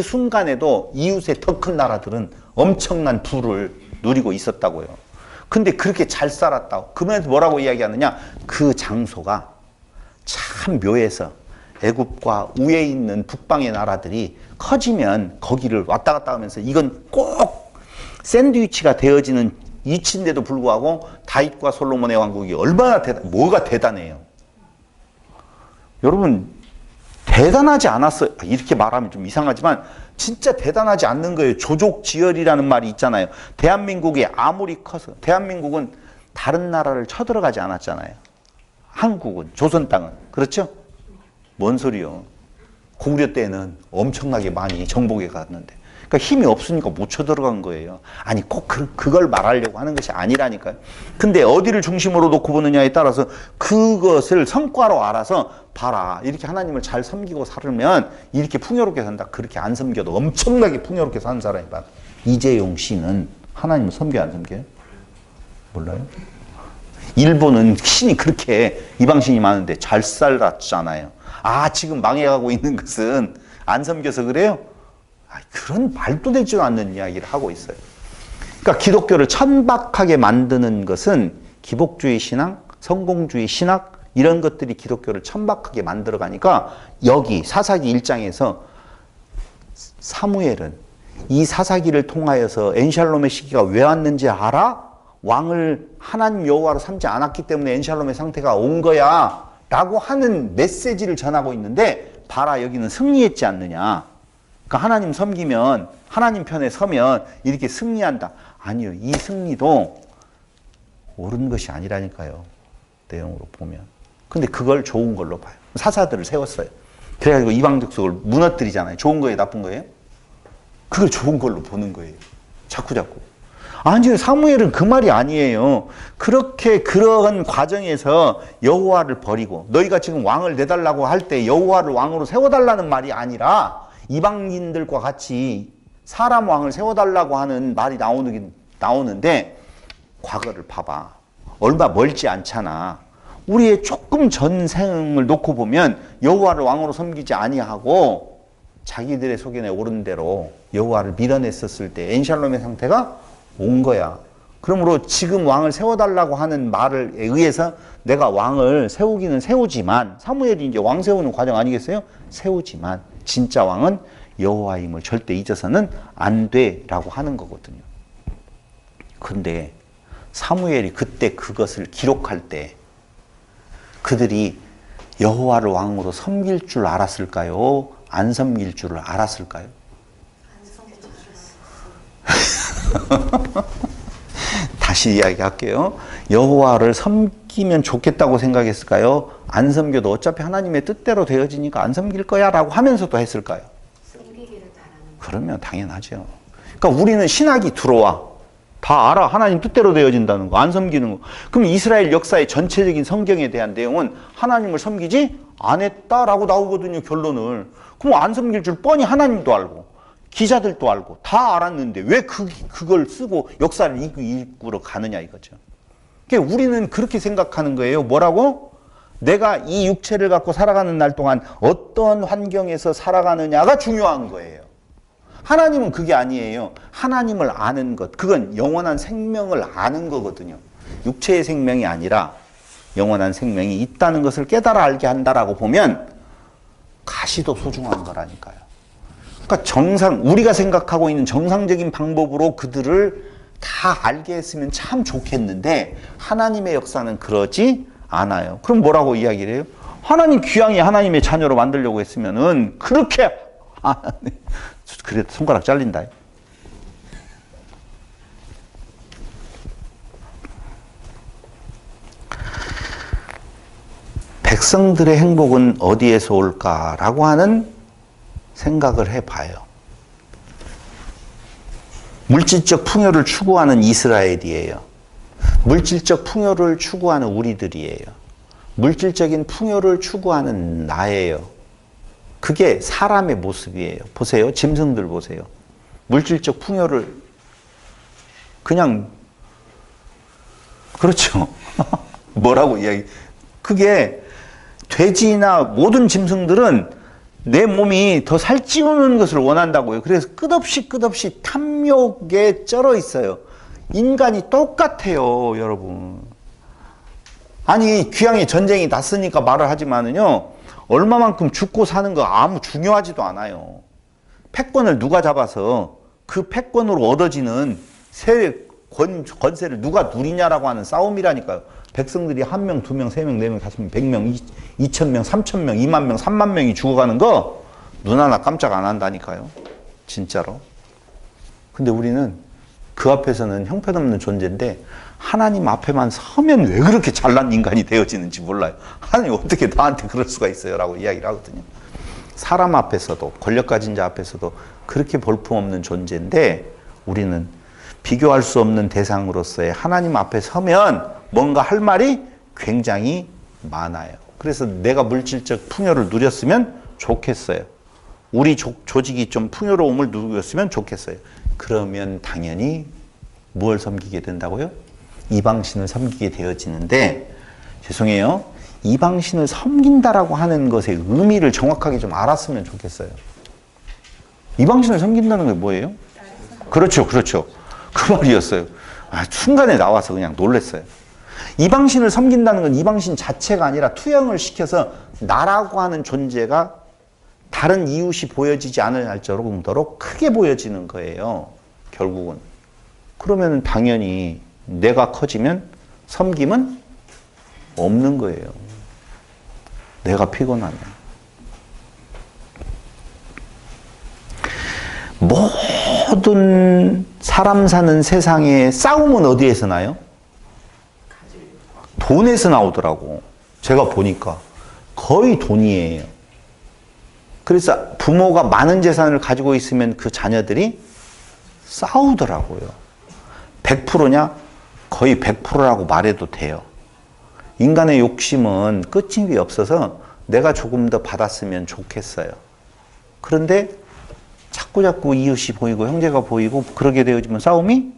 순간에도 이웃의 더 큰 나라들은 엄청난 부를 누리고 있었다고요. 근데 그렇게 잘 살았다고. 그러면서 뭐라고 이야기하느냐? 그 장소가 참 묘해서 애굽과 위에 있는 북방의 나라들이 커지면 거기를 왔다 갔다 하면서 이건 꼭 샌드위치가 되어지는 위치인데도 불구하고 다윗과 솔로몬의 왕국이 얼마나 뭐가 대단해요. 여러분 대단하지 않았어요. 이렇게 말하면 좀 이상하지만 진짜 대단하지 않는 거예요. 조족지혈이라는 말이 있잖아요. 대한민국이 아무리 커서 대한민국은 다른 나라를 쳐들어가지 않았잖아요. 한국은 조선 땅은 그렇죠? 뭔 소리요? 고구려 때는 엄청나게 많이 정복해 갔는데 그러니까 힘이 없으니까 못 쳐들어간 거예요. 아니 꼭 그걸 말하려고 하는 것이 아니라니까요. 근데 어디를 중심으로 놓고 보느냐에 따라서 그것을 성과로 알아서 봐라. 이렇게 하나님을 잘 섬기고 살면 이렇게 풍요롭게 산다. 그렇게 안 섬겨도 엄청나게 풍요롭게 사는 사람이 봐. 이재용 씨는 하나님을 섬겨요 안 섬겨요? 몰라요? 일본은 신이 그렇게 이방신이 많은데 잘 살았잖아요. 아 지금 망해가고 있는 것은 안 섬겨서 그래요? 그런 말도 되지 않는 이야기를 하고 있어요. 그러니까 기독교를 천박하게 만드는 것은 기복주의 신앙, 성공주의 신학 이런 것들이 기독교를 천박하게 만들어가니까 여기 사사기 1장에서 사무엘은 이 사사기를 통하여서 엔샬롬의 시기가 왜 왔는지 알아? 왕을 하나님 여호와로 삼지 않았기 때문에 엔샬롬의 상태가 온 거야 라고 하는 메시지를 전하고 있는데 봐라 여기는 승리했지 않느냐. 그러니까 하나님 섬기면 하나님 편에 서면 이렇게 승리한다. 아니요. 이 승리도 옳은 것이 아니라니까요. 내용으로 보면. 근데 그걸 좋은 걸로 봐요. 사사들을 세웠어요. 그래가지고 이방 족속을 무너뜨리잖아요. 좋은 거예요? 나쁜 거예요? 그걸 좋은 걸로 보는 거예요. 자꾸. 아니 사무엘은 그 말이 아니에요. 그렇게 그러한 과정에서 여호와를 버리고 너희가 지금 왕을 내달라고 할 때 여호와를 왕으로 세워달라는 말이 아니라 이방인들과 같이 사람 왕을 세워달라고 하는 말이 나오는데 과거를 봐봐. 얼마 멀지 않잖아. 우리의 조금 전생을 놓고 보면 여호와를 왕으로 섬기지 아니하고 자기들의 소견에 오른 대로 여호와를 밀어냈었을 때 엔샬롬의 상태가 온 거야. 그러므로 지금 왕을 세워달라고 하는 말에 의해서 내가 왕을 세우기는 세우지만 사무엘이 이제 왕 세우는 과정 아니겠어요? 세우지만 진짜 왕은 여호와임을 절대 잊어서는 안 돼라고 하는 거거든요. 근데 사무엘이 그때 그것을 기록할 때 그들이 여호와를 왕으로 섬길 줄 알았을까요? 안 섬길 줄을 알았을까요? 다시 이야기할게요. 여호와를 섬기면 좋겠다고 생각했을까요? 안 섬겨도 어차피 하나님의 뜻대로 되어지니까 안 섬길 거야 라고 하면서도 했을까요? 섬기기를 바라는 그러면 당연하죠. 그러니까 우리는 신학이 들어와. 다 알아. 하나님 뜻대로 되어진다는 거. 안 섬기는 거. 그럼 이스라엘 역사의 전체적인 성경에 대한 내용은 하나님을 섬기지 안 했다라고 나오거든요. 결론을. 그럼 안 섬길 줄 뻔히 하나님도 알고 기자들도 알고 다 알았는데 왜 그걸 쓰고 역사를 이끌어 가느냐 이거죠. 그러니까 우리는 그렇게 생각하는 거예요. 뭐라고? 내가 이 육체를 갖고 살아가는 날 동안 어떤 환경에서 살아가느냐가 중요한 거예요. 하나님은 그게 아니에요. 하나님을 아는 것. 그건 영원한 생명을 아는 거거든요. 육체의 생명이 아니라 영원한 생명이 있다는 것을 깨달아 알게 한다라고 보면 가시도 소중한 거라니까요. 그러니까 우리가 생각하고 있는 정상적인 방법으로 그들을 다 알게 했으면 참 좋겠는데 하나님의 역사는 그러지 않아요. 그럼 뭐라고 이야기를 해요? 하나님 귀향이 하나님의 자녀로 만들려고 했으면은 그렇게 그래도 손가락 잘린다. 백성들의 행복은 어디에서 올까라고 하는 생각을 해봐요. 물질적 풍요를 추구하는 이스라엘이에요. 물질적 풍요를 추구하는 우리들이에요. 물질적인 풍요를 추구하는 나예요. 그게 사람의 모습이에요. 보세요. 짐승들 보세요. 물질적 풍요를 그냥 그렇죠. 뭐라고 이야기? 그게 돼지나 모든 짐승들은 내 몸이 더 살찌우는 것을 원한다고요. 그래서 끝없이 탐욕에 쩔어 있어요. 인간이 똑같아요, 여러분. 아니, 귀향에 전쟁이 났으니까 말을 하지만은요, 얼마만큼 죽고 사는 거 아무 중요하지도 않아요. 패권을 누가 잡아서 그 패권으로 얻어지는 권세를 누가 누리냐라고 하는 싸움이라니까요. 백성들이 1명, 2명, 3명, 4명, 5명, 100명, 2,000명, 3,000명, 2만 명, 3만 명이 죽어가는 거 눈 하나 깜짝 안 한다니까요. 진짜로. 근데 우리는 그 앞에서는 형편없는 존재인데 하나님 앞에만 서면 왜 그렇게 잘난 인간이 되어지는지 몰라요. 하나님 어떻게 나한테 그럴 수가 있어요? 라고 이야기를 하거든요. 사람 앞에서도 권력 가진 자 앞에서도 그렇게 볼품없는 존재인데 우리는 비교할 수 없는 대상으로서의 하나님 앞에 서면 뭔가 할 말이 굉장히 많아요. 그래서 내가 물질적 풍요를 누렸으면 좋겠어요. 우리 조직이 좀 풍요로움을 누렸으면 좋겠어요. 그러면 당연히 무엇을 섬기게 된다고요? 이방신을 섬기게 되어지는데 죄송해요. 이방신을 섬긴다라고 하는 것의 의미를 정확하게 좀 알았으면 좋겠어요. 이방신을 섬긴다는 게 뭐예요? 그렇죠. 그 말이었어요. 순간에 나와서 그냥 놀랐어요. 이방신을 섬긴다는 건 이방신 자체가 아니라 투영을 시켜서 나라고 하는 존재가 다른 이웃이 보여지지 않을 정도로 크게 보여지는 거예요. 결국은. 그러면 당연히 내가 커지면 섬김은 없는 거예요. 내가 피곤하면. 모든 사람 사는 세상의 싸움은 어디에서 나요? 돈에서 나오더라고. 제가 보니까 거의 돈이에요. 그래서 부모가 많은 재산을 가지고 있으면 그 자녀들이 싸우더라고요. 100%냐? 거의 100%라고 말해도 돼요. 인간의 욕심은 끝이 없어서 내가 조금 더 받았으면 좋겠어요. 그런데 자꾸 이웃이 보이고 형제가 보이고 그러게 되어지면 싸움이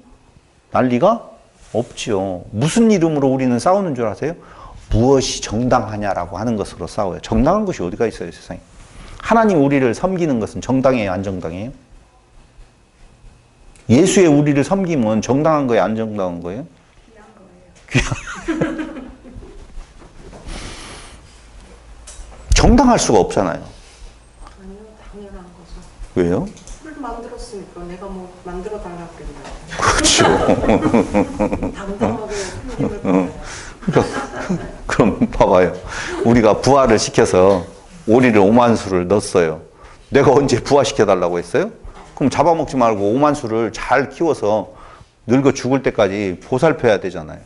난리가 없죠. 무슨 이름으로 우리는 싸우는 줄 아세요? 무엇이 정당하냐라고 하는 것으로 싸워요. 정당한 것이 어디가 있어요, 세상에. 하나님 우리를 섬기는 것은 정당해요, 안 정당해요? 예수의 우리를 섬김은 정당한 거예요, 안 정당한 거예요? 귀한 거예요. 정당할 수가 없잖아요. 아니요, 당연한 거죠. 왜요? 술 만들었으니까 내가 뭐 만들어 달라고 그랬나요? 그렇죠. 당당하게 힘을 받아요. 그럼 봐봐요. 우리가 부화를 시켜서 오리를 5만 수를 넣었어요. 내가 언제 부화시켜달라고 했어요? 그럼 잡아먹지 말고 5만 수를 잘 키워서 늙어 죽을 때까지 보살펴야 되잖아요.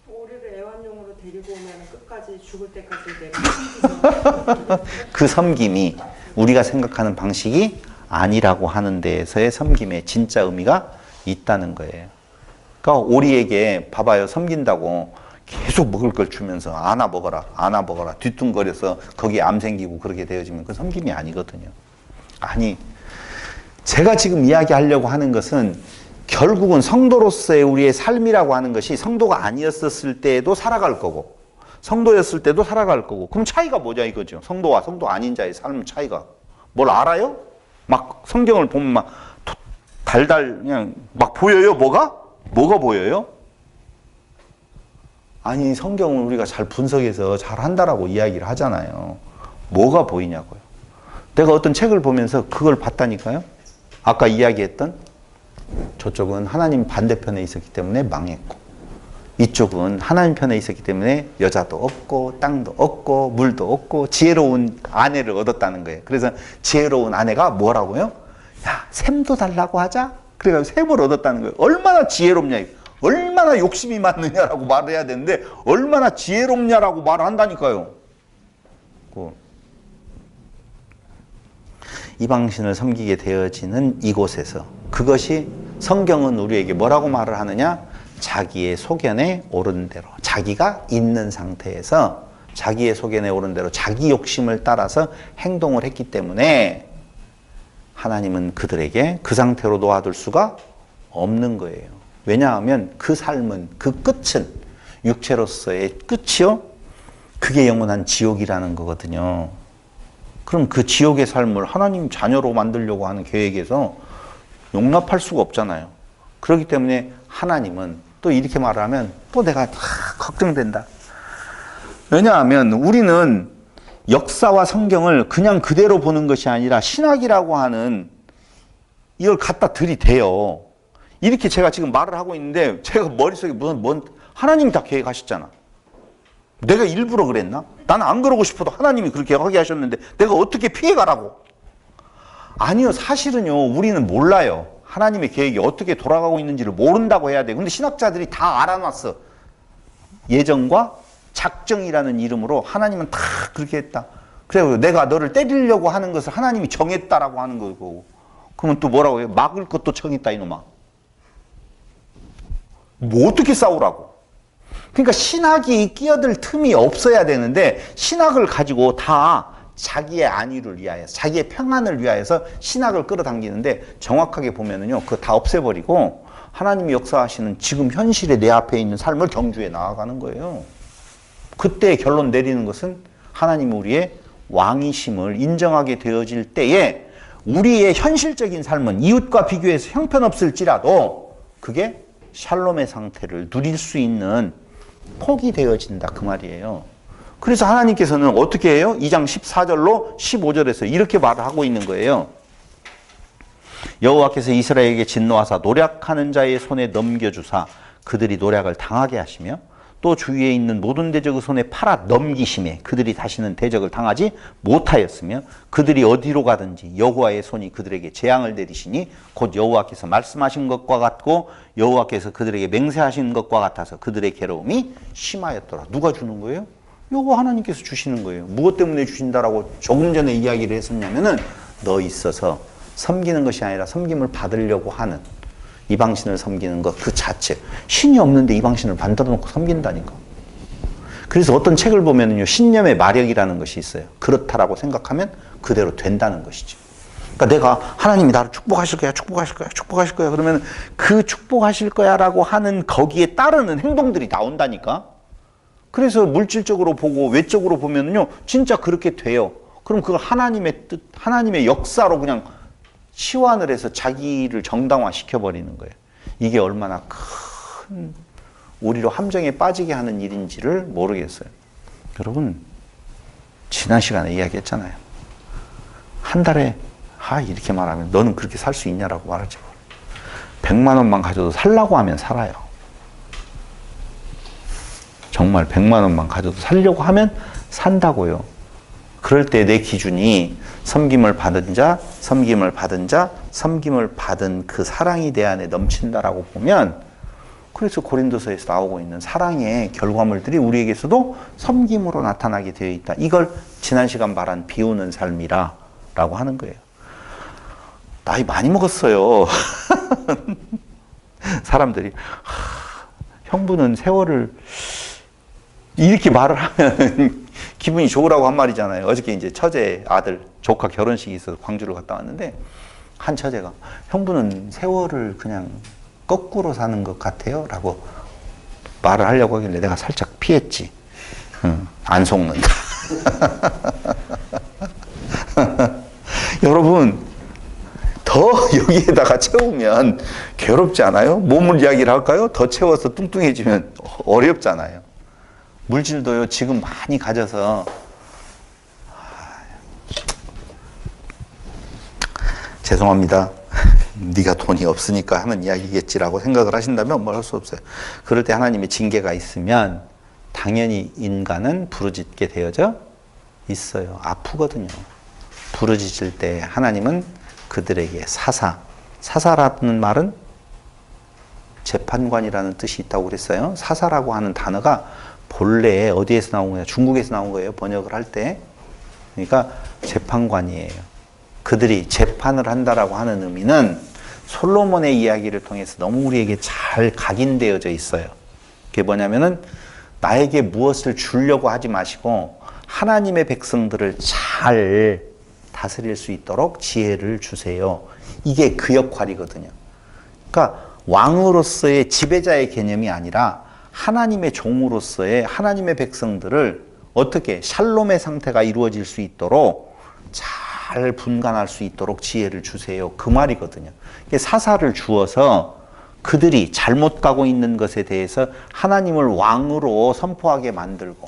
오리를 애완용으로 데리고 오면 끝까지 죽을 때까지 내가 그 섬김이 우리가 생각하는 방식이 아니라고 하는 데에서의 섬김의 진짜 의미가 있다는 거예요. 그러니까 오리에게 봐봐요. 섬긴다고 계속 먹을 걸 주면서 안아 먹어라 뒤뚱거려서 거기에 암 생기고 그렇게 되어지면 그 섬김이 아니거든요. 아니, 제가 지금 이야기하려고 하는 것은 결국은 성도로서의 우리의 삶이라고 하는 것이 성도가 아니었을 때에도 살아갈 거고 성도였을 때도 살아갈 거고 그럼 차이가 뭐냐 이거죠. 성도와 성도 아닌 자의 삶 차이가. 뭘 알아요? 막 성경을 보면 막 달달 그냥 막 보여요. 뭐가 보여요? 아니, 성경을 우리가 잘 분석해서 잘 한다라고 이야기를 하잖아요. 뭐가 보이냐고요. 내가 어떤 책을 보면서 그걸 봤다니까요. 아까 이야기했던 저쪽은 하나님 반대편에 있었기 때문에 망했고, 이쪽은 하나님 편에 있었기 때문에 여자도 없고 땅도 없고 물도 없고 지혜로운 아내를 얻었다는 거예요. 그래서 지혜로운 아내가 뭐라고요? 야, 샘도 달라고 하자. 그래가지고 샘을 얻었다는 거예요. 얼마나 지혜롭냐, 얼마나 욕심이 많느냐라고 말을 해야 되는데 얼마나 지혜롭냐라고 말을 한다니까요. 이방신을 섬기게 되어지는 이곳에서, 그것이 성경은 우리에게 뭐라고 말을 하느냐? 자기의 소견에 오른 대로, 자기가 있는 상태에서 자기의 소견에 오른 대로 자기 욕심을 따라서 행동을 했기 때문에 하나님은 그들에게 그 상태로 놓아둘 수가 없는 거예요. 왜냐하면 그 삶은, 그 끝은, 육체로서의 끝이요, 그게 영원한 지옥이라는 거거든요. 그럼 그 지옥의 삶을 하나님 자녀로 만들려고 하는 계획에서 용납할 수가 없잖아요. 그렇기 때문에 하나님은 또 이렇게 말하면 또 내가 걱정된다. 왜냐하면 우리는 역사와 성경을 그냥 그대로 보는 것이 아니라 신학이라고 하는 이걸 갖다 들이대요. 이렇게 제가 지금 말을 하고 있는데 제가 머릿속에 뭔 하나님이 다 계획하셨잖아. 내가 일부러 그랬나? 나는 안 그러고 싶어도 하나님이 그렇게 하게 하셨는데 내가 어떻게 피해가라고? 아니요, 사실은요, 우리는 몰라요. 하나님의 계획이 어떻게 돌아가고 있는지를 모른다고 해야 돼. 근데 신학자들이 다 알아놨어. 예정과 작정이라는 이름으로 하나님은 다 그렇게 했다. 그래서 내가 너를 때리려고 하는 것을 하나님이 정했다라고 하는 거고. 그러면 또 뭐라고 해요? 막을 것도 정했다, 이놈아. 뭐 어떻게 싸우라고? 그러니까 신학이 끼어들 틈이 없어야 되는데 신학을 가지고 다 자기의 안위를 위하여, 자기의 평안을 위하여서 신학을 끌어당기는데 정확하게 보면은요, 그거 다 없애버리고 하나님이 역사하시는 지금 현실에 내 앞에 있는 삶을 경주해 나아가는 거예요. 그때 결론 내리는 것은 하나님 우리의 왕이심을 인정하게 되어질 때에 우리의 현실적인 삶은 이웃과 비교해서 형편없을지라도 그게 샬롬의 상태를 누릴 수 있는 폭이 되어진다, 그 말이에요. 그래서 하나님께서는 어떻게 해요? 2장 14절로 15절에서 이렇게 말을 하고 있는 거예요. 여호와께서 이스라엘에게 진노하사 노략하는 자의 손에 넘겨주사 그들이 노략을 당하게 하시며 또 주위에 있는 모든 대적의 손에 팔아 넘기심에 그들이 다시는 대적을 당하지 못하였으며 그들이 어디로 가든지 여호와의 손이 그들에게 재앙을 내리시니 곧 여호와께서 말씀하신 것과 같고 여호와께서 그들에게 맹세하신 것과 같아서 그들의 괴로움이 심하였더라. 누가 주는 거예요? 요거 하나님께서 주시는 거예요. 무엇 때문에 주신다라고 조금 전에 이야기를 했었냐면은 너 있어서 섬기는 것이 아니라 섬김을 받으려고 하는, 이방신을 섬기는 것 그 자체. 신이 없는데 이방신을 만들어 놓고 섬긴다니까. 그래서 어떤 책을 보면은요, 신념의 마력이라는 것이 있어요. 그렇다라고 생각하면 그대로 된다는 것이죠. 그러니까 내가 하나님이 나를 축복하실 거야, 축복하실 거야, 축복하실 거야. 그러면 그 축복하실 거야라고 하는 거기에 따르는 행동들이 나온다니까. 그래서 물질적으로 보고 외적으로 보면은요, 진짜 그렇게 돼요. 그럼 그걸 하나님의 뜻, 하나님의 역사로 그냥 치환을 해서 자기를 정당화 시켜버리는 거예요. 이게 얼마나 큰 우리로 함정에 빠지게 하는 일인지를 모르겠어요. 여러분, 지난 시간에 이야기했잖아요. 한 달에 이렇게 말하면 너는 그렇게 살 수 있냐라고 말하지. 100만 원만 가져도 살라고 하면 살아요. 정말 100만 원만 가져도 살려고 하면 산다고요. 그럴 때 내 기준이 섬김을 받은 자, 섬김을 받은 자, 섬김을 받은 그 사랑이 내 안에 넘친다라고 보면, 그래서 고린도서에서 나오고 있는 사랑의 결과물들이 우리에게서도 섬김으로 나타나게 되어 있다. 이걸 지난 시간 말한 비우는 삶이라고 하는 거예요. 나이 많이 먹었어요. 사람들이 형부는 세월을 이렇게 말을 하면 기분이 좋으라고 한 말이잖아요. 어저께 이제 처제 아들 조카 결혼식이 있어서 광주를 갔다 왔는데 한 처제가 형부는 세월을 그냥 거꾸로 사는 것 같아요 라고 말을 하려고 하길래 내가 살짝 피했지. 안 속는다. 여러분, 더 여기에다가 채우면 괴롭지 않아요? 몸을 이야기를 할까요? 더 채워서 뚱뚱해지면 어렵잖아요. 물질도요, 지금 많이 가져서 죄송합니다. 네가 돈이 없으니까 하는 이야기겠지라고 생각을 하신다면 뭘 할 수 없어요. 그럴 때 하나님의 징계가 있으면 당연히 인간은 부르짖게 되어져 있어요. 아프거든요. 부르짖을 때 하나님은 그들에게 사사라는 말은 재판관이라는 뜻이 있다고 그랬어요. 사사라고 하는 단어가 본래 어디에서 나온 거예요? 중국에서 나온 거예요. 번역을 할 때. 그러니까 재판관이에요. 그들이 재판을 한다라고 하는 의미는 솔로몬의 이야기를 통해서 너무 우리에게 잘 각인되어져 있어요. 그게 뭐냐면은 나에게 무엇을 주려고 하지 마시고 하나님의 백성들을 잘 다스릴 수 있도록 지혜를 주세요. 이게 그 역할이거든요. 그러니까 왕으로서의 지배자의 개념이 아니라 하나님의 종으로서의 하나님의 백성들을 어떻게 샬롬의 상태가 이루어질 수 있도록 잘 분간할 수 있도록 지혜를 주세요. 그 말이거든요. 사사를 주어서 그들이 잘못 가고 있는 것에 대해서 하나님을 왕으로 선포하게 만들고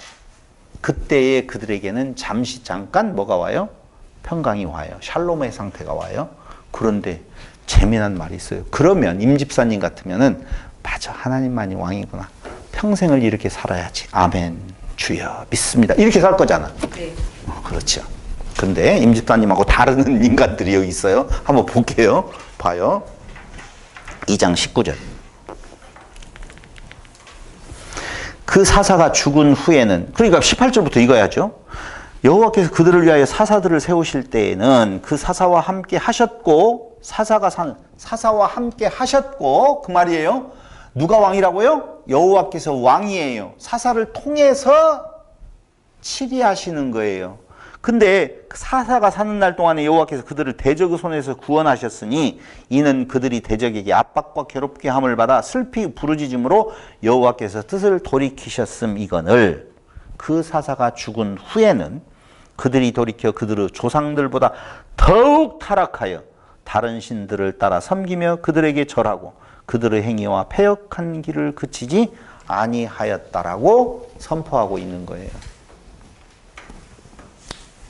그때에 그들에게는 잠깐 뭐가 와요? 평강이 와요. 샬롬의 상태가 와요. 그런데 재미난 말이 있어요. 그러면 임집사님 같으면은 맞아, 하나님만이 왕이구나. 평생을 이렇게 살아야지. 아멘. 주여 믿습니다. 이렇게 살 거잖아. 네. 그렇죠. 근데 임집사님하고 다른 인간들이 여기 있어요. 한번 볼게요. 봐요. 2장 19절. 그 사사가 죽은 후에는, 그러니까 18절부터 읽어야죠. 여호와께서 그들을 위하여 사사들을 세우실 때에는 그 사사와 함께 하셨고, 사사와 함께 하셨고, 그 말이에요. 누가 왕이라고요? 여호와께서 왕이에요. 사사를 통해서 치리하시는 거예요. 근데 사사가 사는 날 동안에 여호와께서 그들을 대적의 손에서 구원하셨으니 이는 그들이 대적에게 압박과 괴롭게 함을 받아 슬피 부르짖음으로 여호와께서 뜻을 돌이키셨음 이거늘. 그 사사가 죽은 후에는 그들이 돌이켜 그들의 조상들보다 더욱 타락하여 다른 신들을 따라 섬기며 그들에게 절하고 그들의 행위와 패역한 길을 그치지 아니하였다라고 선포하고 있는 거예요.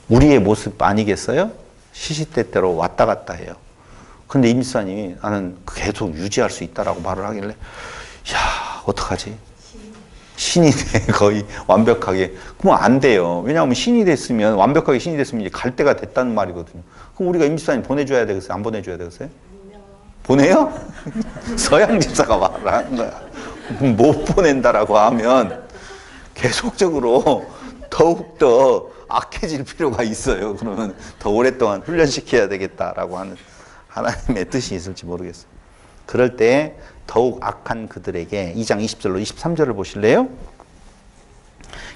우리의 모습 아니겠어요? 시시때때로 왔다 갔다 해요. 근데 임지사님이 나는 계속 유지할 수 있다라고 말을 하길래 야, 어떡하지? 신이 돼, 거의 완벽하게. 그러면 안 돼요. 왜냐하면 신이 됐으면, 완벽하게 신이 됐으면 이제 갈 때가 됐다는 말이거든요. 그럼 우리가 임지사님 보내줘야 되겠어요? 안 보내줘야 되겠어요? 보내요? 서양 집사가 말을 하는 거야. 못 보낸다라고 하면 계속적으로 더욱더 악해질 필요가 있어요. 그러면 더 오랫동안 훈련시켜야 되겠다라고 하는 하나님의 뜻이 있을지 모르겠어요. 그럴 때 더욱 악한 그들에게 2장 20절로 23절을 보실래요?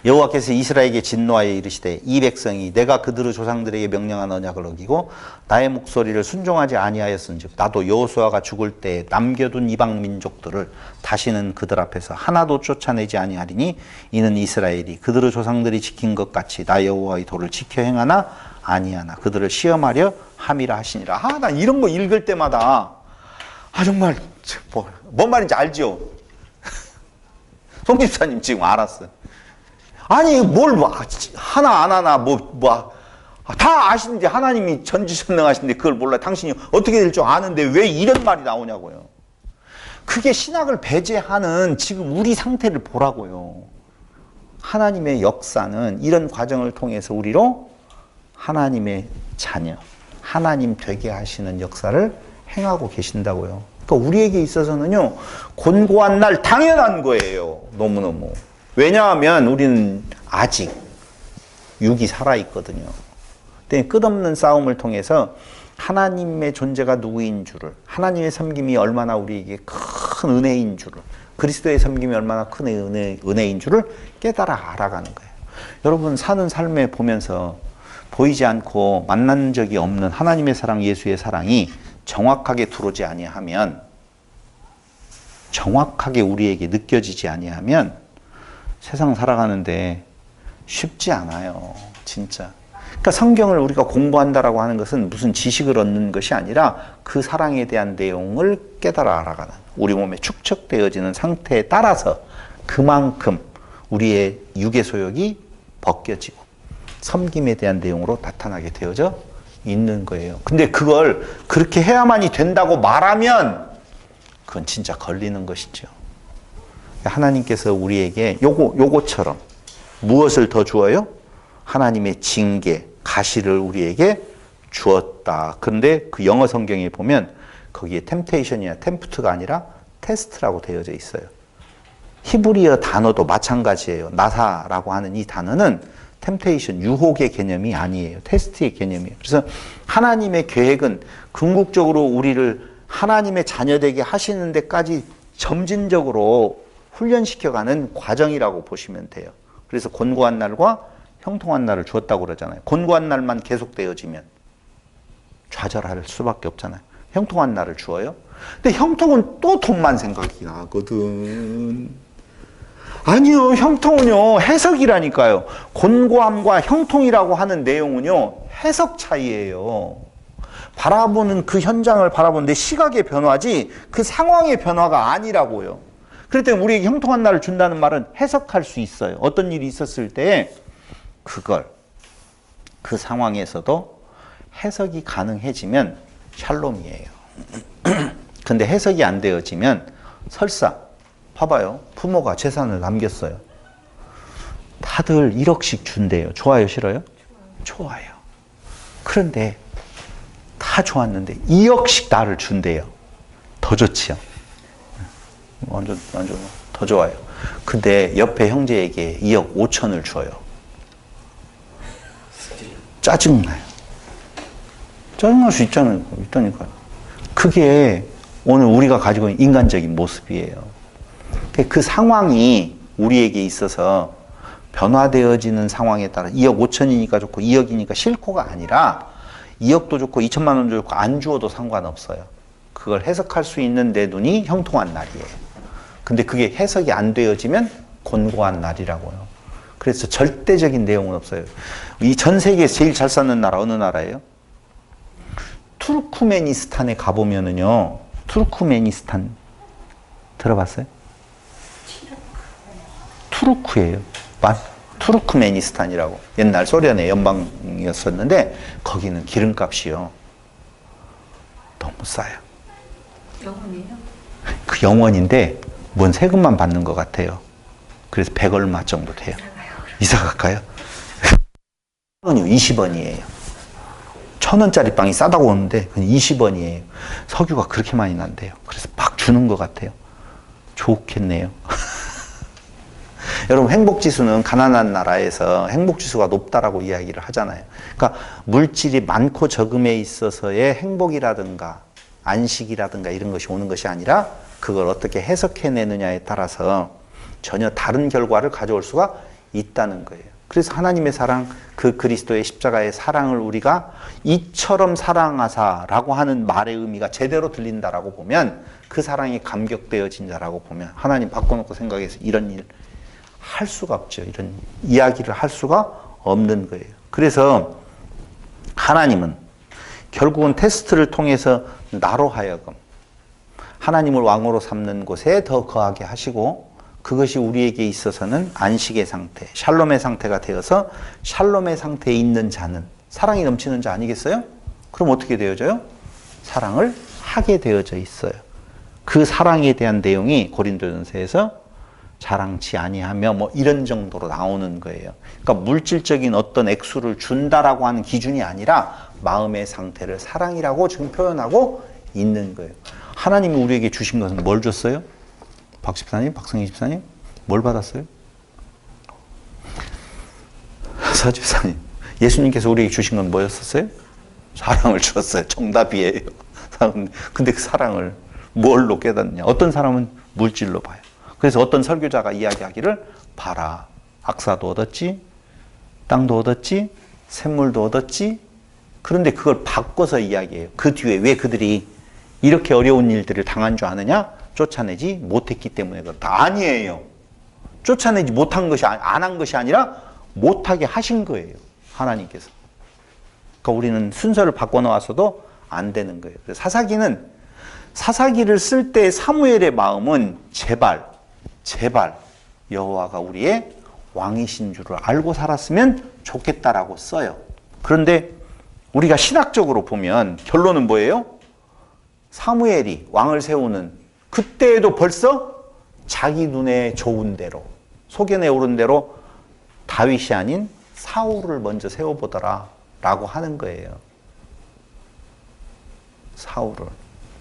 여호와께서 이스라엘에게 진노하여 이르시되 이 백성이 내가 그들의 조상들에게 명령한 언약을 어기고 나의 목소리를 순종하지 아니하였은즉 나도 여호수아가 죽을 때 남겨둔 이방 민족들을 다시는 그들 앞에서 하나도 쫓아내지 아니하리니 이는 이스라엘이 그들의 조상들이 지킨 것 같이 나 여호와의 도를 지켜 행하나 아니하나 그들을 시험하려 함이라 하시니라. 난 이런 거 읽을 때마다 정말 뭔 말인지 알죠? 송 집사님 지금 알았어요. 아니 뭘 하나 안 하나 다 아시는데 하나님이 전지전능하신데 그걸 몰라. 당신이 어떻게 될 줄 아는데 왜 이런 말이 나오냐고요. 그게 신학을 배제하는 지금 우리 상태를 보라고요. 하나님의 역사는 이런 과정을 통해서 우리로 하나님의 자녀, 하나님 되게 하시는 역사를 행하고 계신다고요. 그러니까 우리에게 있어서는요, 곤고한 날 당연한 거예요. 너무너무. 왜냐하면 우리는 아직 육이 살아있거든요. 근데 끝없는 싸움을 통해서 하나님의 존재가 누구인 줄을, 하나님의 섬김이 얼마나 우리에게 큰 은혜인 줄을, 그리스도의 섬김이 얼마나 큰 은혜인 줄을 깨달아 알아가는 거예요. 여러분 사는 삶에 보면서 보이지 않고 만난 적이 없는 하나님의 사랑, 예수의 사랑이 정확하게 들어오지 아니하면, 정확하게 우리에게 느껴지지 아니하면 세상 살아가는데 쉽지 않아요. 진짜. 그러니까 성경을 우리가 공부한다라고 하는 것은 무슨 지식을 얻는 것이 아니라 그 사랑에 대한 내용을 깨달아 알아가는, 우리 몸에 축적되어지는 상태에 따라서 그만큼 우리의 육의 소욕이 벗겨지고 섬김에 대한 내용으로 나타나게 되어져 있는 거예요. 근데 그걸 그렇게 해야만이 된다고 말하면 그건 진짜 걸리는 것이죠. 하나님께서 우리에게 요거처럼 무엇을 더 주어요? 하나님의 징계, 가시를 우리에게 주었다. 그런데 그 영어 성경에 보면 거기에 템테이션이나 템프트가 아니라 테스트라고 되어져 있어요. 히브리어 단어도 마찬가지예요. 나사라고 하는 이 단어는 템테이션, 유혹의 개념이 아니에요. 테스트의 개념이에요. 그래서 하나님의 계획은 궁극적으로 우리를 하나님의 자녀되게 하시는 데까지 점진적으로 훈련시켜가는 과정이라고 보시면 돼요. 그래서 곤고한 날과 형통한 날을 주었다고 그러잖아요. 곤고한 날만 계속되어지면 좌절할 수밖에 없잖아요. 형통한 날을 주어요. 근데 형통은 또 돈만 생각이 나거든. 아니요, 형통은요 해석이라니까요. 곤고함과 형통이라고 하는 내용은요 해석 차이예요. 바라보는 그 현장을 바라보는데 시각의 변화지 그 상황의 변화가 아니라고요. 그럴 때 우리에게 형통한 날을 준다는 말은 해석할 수 있어요. 어떤 일이 있었을 때 그걸 그 상황에서도 해석이 가능해지면 샬롬이에요. 근데 해석이 안 되어지면 설사 봐봐요. 부모가 재산을 남겼어요. 다들 1억씩 준대요. 좋아요, 싫어요? 좋아요. 그런데 다 좋았는데 2억씩 나를 준대요. 더 좋지요. 완전 더 좋아요. 근데 옆에 형제에게 2억 5천을 줘요. 짜증나요. 짜증날 수 있다니까요. 그게 오늘 우리가 가지고 있는 인간적인 모습이에요. 그 상황이 우리에게 있어서 변화되어지는 상황에 따라 2억 5천이니까 좋고 2억이니까 싫고가 아니라 2억도 좋고 2천만 원도 좋고 안 주어도 상관없어요. 그걸 해석할 수 있는 내 눈이 형통한 날이에요. 근데 그게 해석이 안 되어지면 곤고한 날이라고요. 그래서 절대적인 내용은 없어요. 이 전 세계에서 제일 잘 사는 나라 어느 나라예요? 투르크메니스탄에 가보면은요, 투르크메니스탄 들어봤어요? 투르크예요. 투르크메니스탄이라고. 옛날 소련의 연방이었었는데 거기는 기름값이요 너무 싸요. 영혼이에요? 그 영원인데 뭔 세금만 받는 것 같아요. 그래서 100 얼마 정도 돼요. 이사 갈까요? 20원이에요. 1,000원짜리 빵이 싸다고 오는데 그건 20원이에요. 석유가 그렇게 많이 난대요. 그래서 막 주는 것 같아요. 좋겠네요. 여러분, 행복지수는 가난한 나라에서 행복지수가 높다라고 이야기를 하잖아요. 그러니까 물질이 많고 적음에 있어서의 행복이라든가 안식이라든가 이런 것이 오는 것이 아니라 그걸 어떻게 해석해내느냐에 따라서 전혀 다른 결과를 가져올 수가 있다는 거예요. 그래서 하나님의 사랑, 그 그리스도의 십자가의 사랑을 우리가 이처럼 사랑하사라고 하는 말의 의미가 제대로 들린다라고 보면 그 사랑이 감격되어진 자라고 보면 하나님 바꿔놓고 생각해서 이런 일 할 수가 없죠. 이런 이야기를 할 수가 없는 거예요. 그래서 하나님은 결국은 테스트를 통해서 나로 하여금 하나님을 왕으로 삼는 곳에 더 거하게 하시고 그것이 우리에게 있어서는 안식의 상태, 샬롬의 상태가 되어서 샬롬의 상태에 있는 자는 사랑이 넘치는 자 아니겠어요? 그럼 어떻게 되어져요? 사랑을 하게 되어져 있어요. 그 사랑에 대한 내용이 고린도전서에서 자랑치 아니하며 뭐 이런 정도로 나오는 거예요. 그러니까 물질적인 어떤 액수를 준다라고 하는 기준이 아니라 마음의 상태를 사랑이라고 지금 표현하고 있는 거예요. 하나님이 우리에게 주신 것은 뭘 줬어요? 박 집사님, 박성희 집사님, 뭘 받았어요? 서 집사님, 예수님께서 우리에게 주신 건 뭐였었어요? 사랑을 주었어요. 정답이에요. 근데 그 사랑을 뭘로 깨닫냐? 어떤 사람은 물질로 봐요. 그래서 어떤 설교자가 이야기하기를 봐라. 악사도 얻었지, 땅도 얻었지, 샘물도 얻었지. 그런데 그걸 바꿔서 이야기해요. 그 뒤에 왜 그들이 이렇게 어려운 일들을 당한 줄 아느냐? 쫓아내지 못했기 때문에 그렇다. 아니에요. 쫓아내지 못한 것이 안 한 것이 아니라 못하게 하신 거예요. 하나님께서. 그러니까 우리는 순서를 바꿔놓았어도 안 되는 거예요. 그래서 사사기를 쓸 때 사무엘의 마음은 제발 여호와가 우리의 왕이신 줄을 알고 살았으면 좋겠다라고 써요. 그런데 우리가 신학적으로 보면 결론은 뭐예요? 사무엘이 왕을 세우는 그때에도 벌써 자기 눈에 좋은 대로, 소견에 오른 대로 다윗이 아닌 사울을 먼저 세워보더라 라고 하는 거예요. 사울을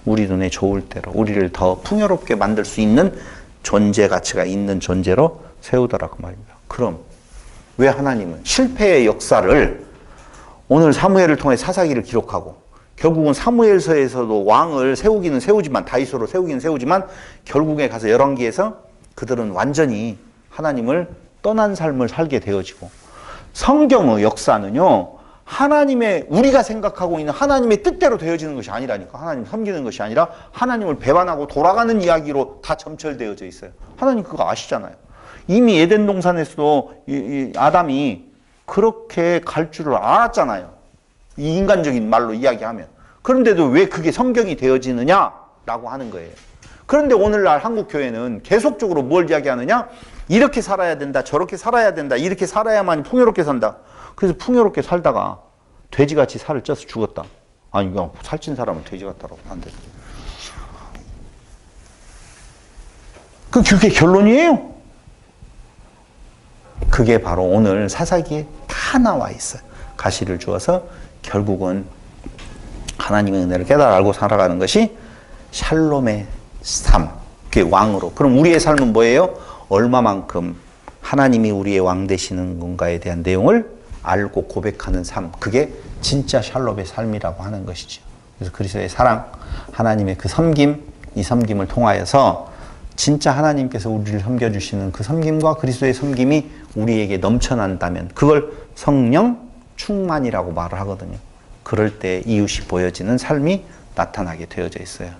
우리 눈에 좋을 대로, 우리를 더 풍요롭게 만들 수 있는 존재 가치가 있는 존재로 세우더라고 말입니다. 그럼 왜 하나님은 실패의 역사를 오늘 사무엘을 통해 사사기를 기록하고 결국은 사무엘서에서도 왕을 세우기는 세우지만, 다윗으로 세우기는 세우지만 결국에 가서 열왕기에서 그들은 완전히 하나님을 떠난 삶을 살게 되어지고, 성경의 역사는요 하나님의, 우리가 생각하고 있는 하나님의 뜻대로 되어지는 것이 아니라니까. 하나님 섬기는 것이 아니라 하나님을 배반하고 돌아가는 이야기로 다 점철되어져 있어요. 하나님 그거 아시잖아요. 이미 에덴 동산에서도 이 아담이 그렇게 갈 줄을 알았잖아요. 이 인간적인 말로 이야기하면. 그런데도 왜 그게 성경이 되어지느냐라고 하는 거예요. 그런데 오늘날 한국교회는 계속적으로 뭘 이야기하느냐? 이렇게 살아야 된다, 저렇게 살아야 된다, 이렇게 살아야만 풍요롭게 산다. 그래서 풍요롭게 살다가 돼지같이 살을 쪄서 죽었다. 아니, 그냥 살찐 사람은 돼지 같다라고 안 돼. 그게 결론이에요. 그게 바로 오늘 사사기에 다 나와 있어요. 가시를 주어서 결국은 하나님의 은혜를 깨달아 알고 살아가는 것이 샬롬의 삶, 그게 왕으로. 그럼 우리의 삶은 뭐예요? 얼마만큼 하나님이 우리의 왕 되시는 건가에 대한 내용을 알고 고백하는 삶, 그게 진짜 샬롬의 삶이라고 하는 것이죠. 그래서 그리스도의 사랑, 하나님의 그 섬김, 이 섬김을 통하여서 진짜 하나님께서 우리를 섬겨주시는 그 섬김과 그리스도의 섬김이 우리에게 넘쳐난다면 그걸 성령 충만이라고 말을 하거든요. 그럴 때 이웃이 보여지는 삶이 나타나게 되어져 있어요.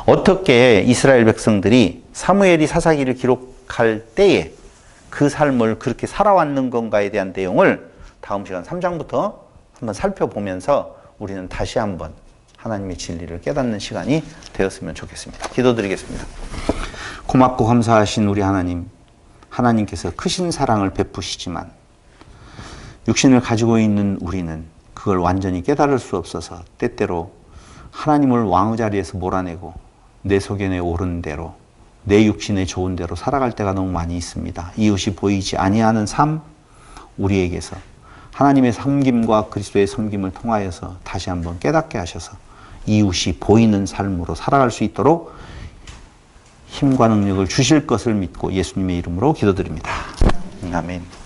어떻게 이스라엘 백성들이 사무엘이 사사기를 기록할 때에 그 삶을 그렇게 살아왔는 건가에 대한 내용을 다음 시간 3장부터 한번 살펴보면서 우리는 다시 한번 하나님의 진리를 깨닫는 시간이 되었으면 좋겠습니다. 기도드리겠습니다. 고맙고 감사하신 우리 하나님, 하나님께서 크신 사랑을 베푸시지만 육신을 가지고 있는 우리는 그걸 완전히 깨달을 수 없어서 때때로 하나님을 왕의 자리에서 몰아내고 내 소견에 오른 대로, 내 육신에 좋은 대로 살아갈 때가 너무 많이 있습니다. 이웃이 보이지 아니하는 삶, 우리에게서 하나님의 섬김과 그리스도의 섬김을 통하여서 다시 한번 깨닫게 하셔서 이웃이 보이는 삶으로 살아갈 수 있도록 힘과 능력을 주실 것을 믿고 예수님의 이름으로 기도드립니다. 아멘.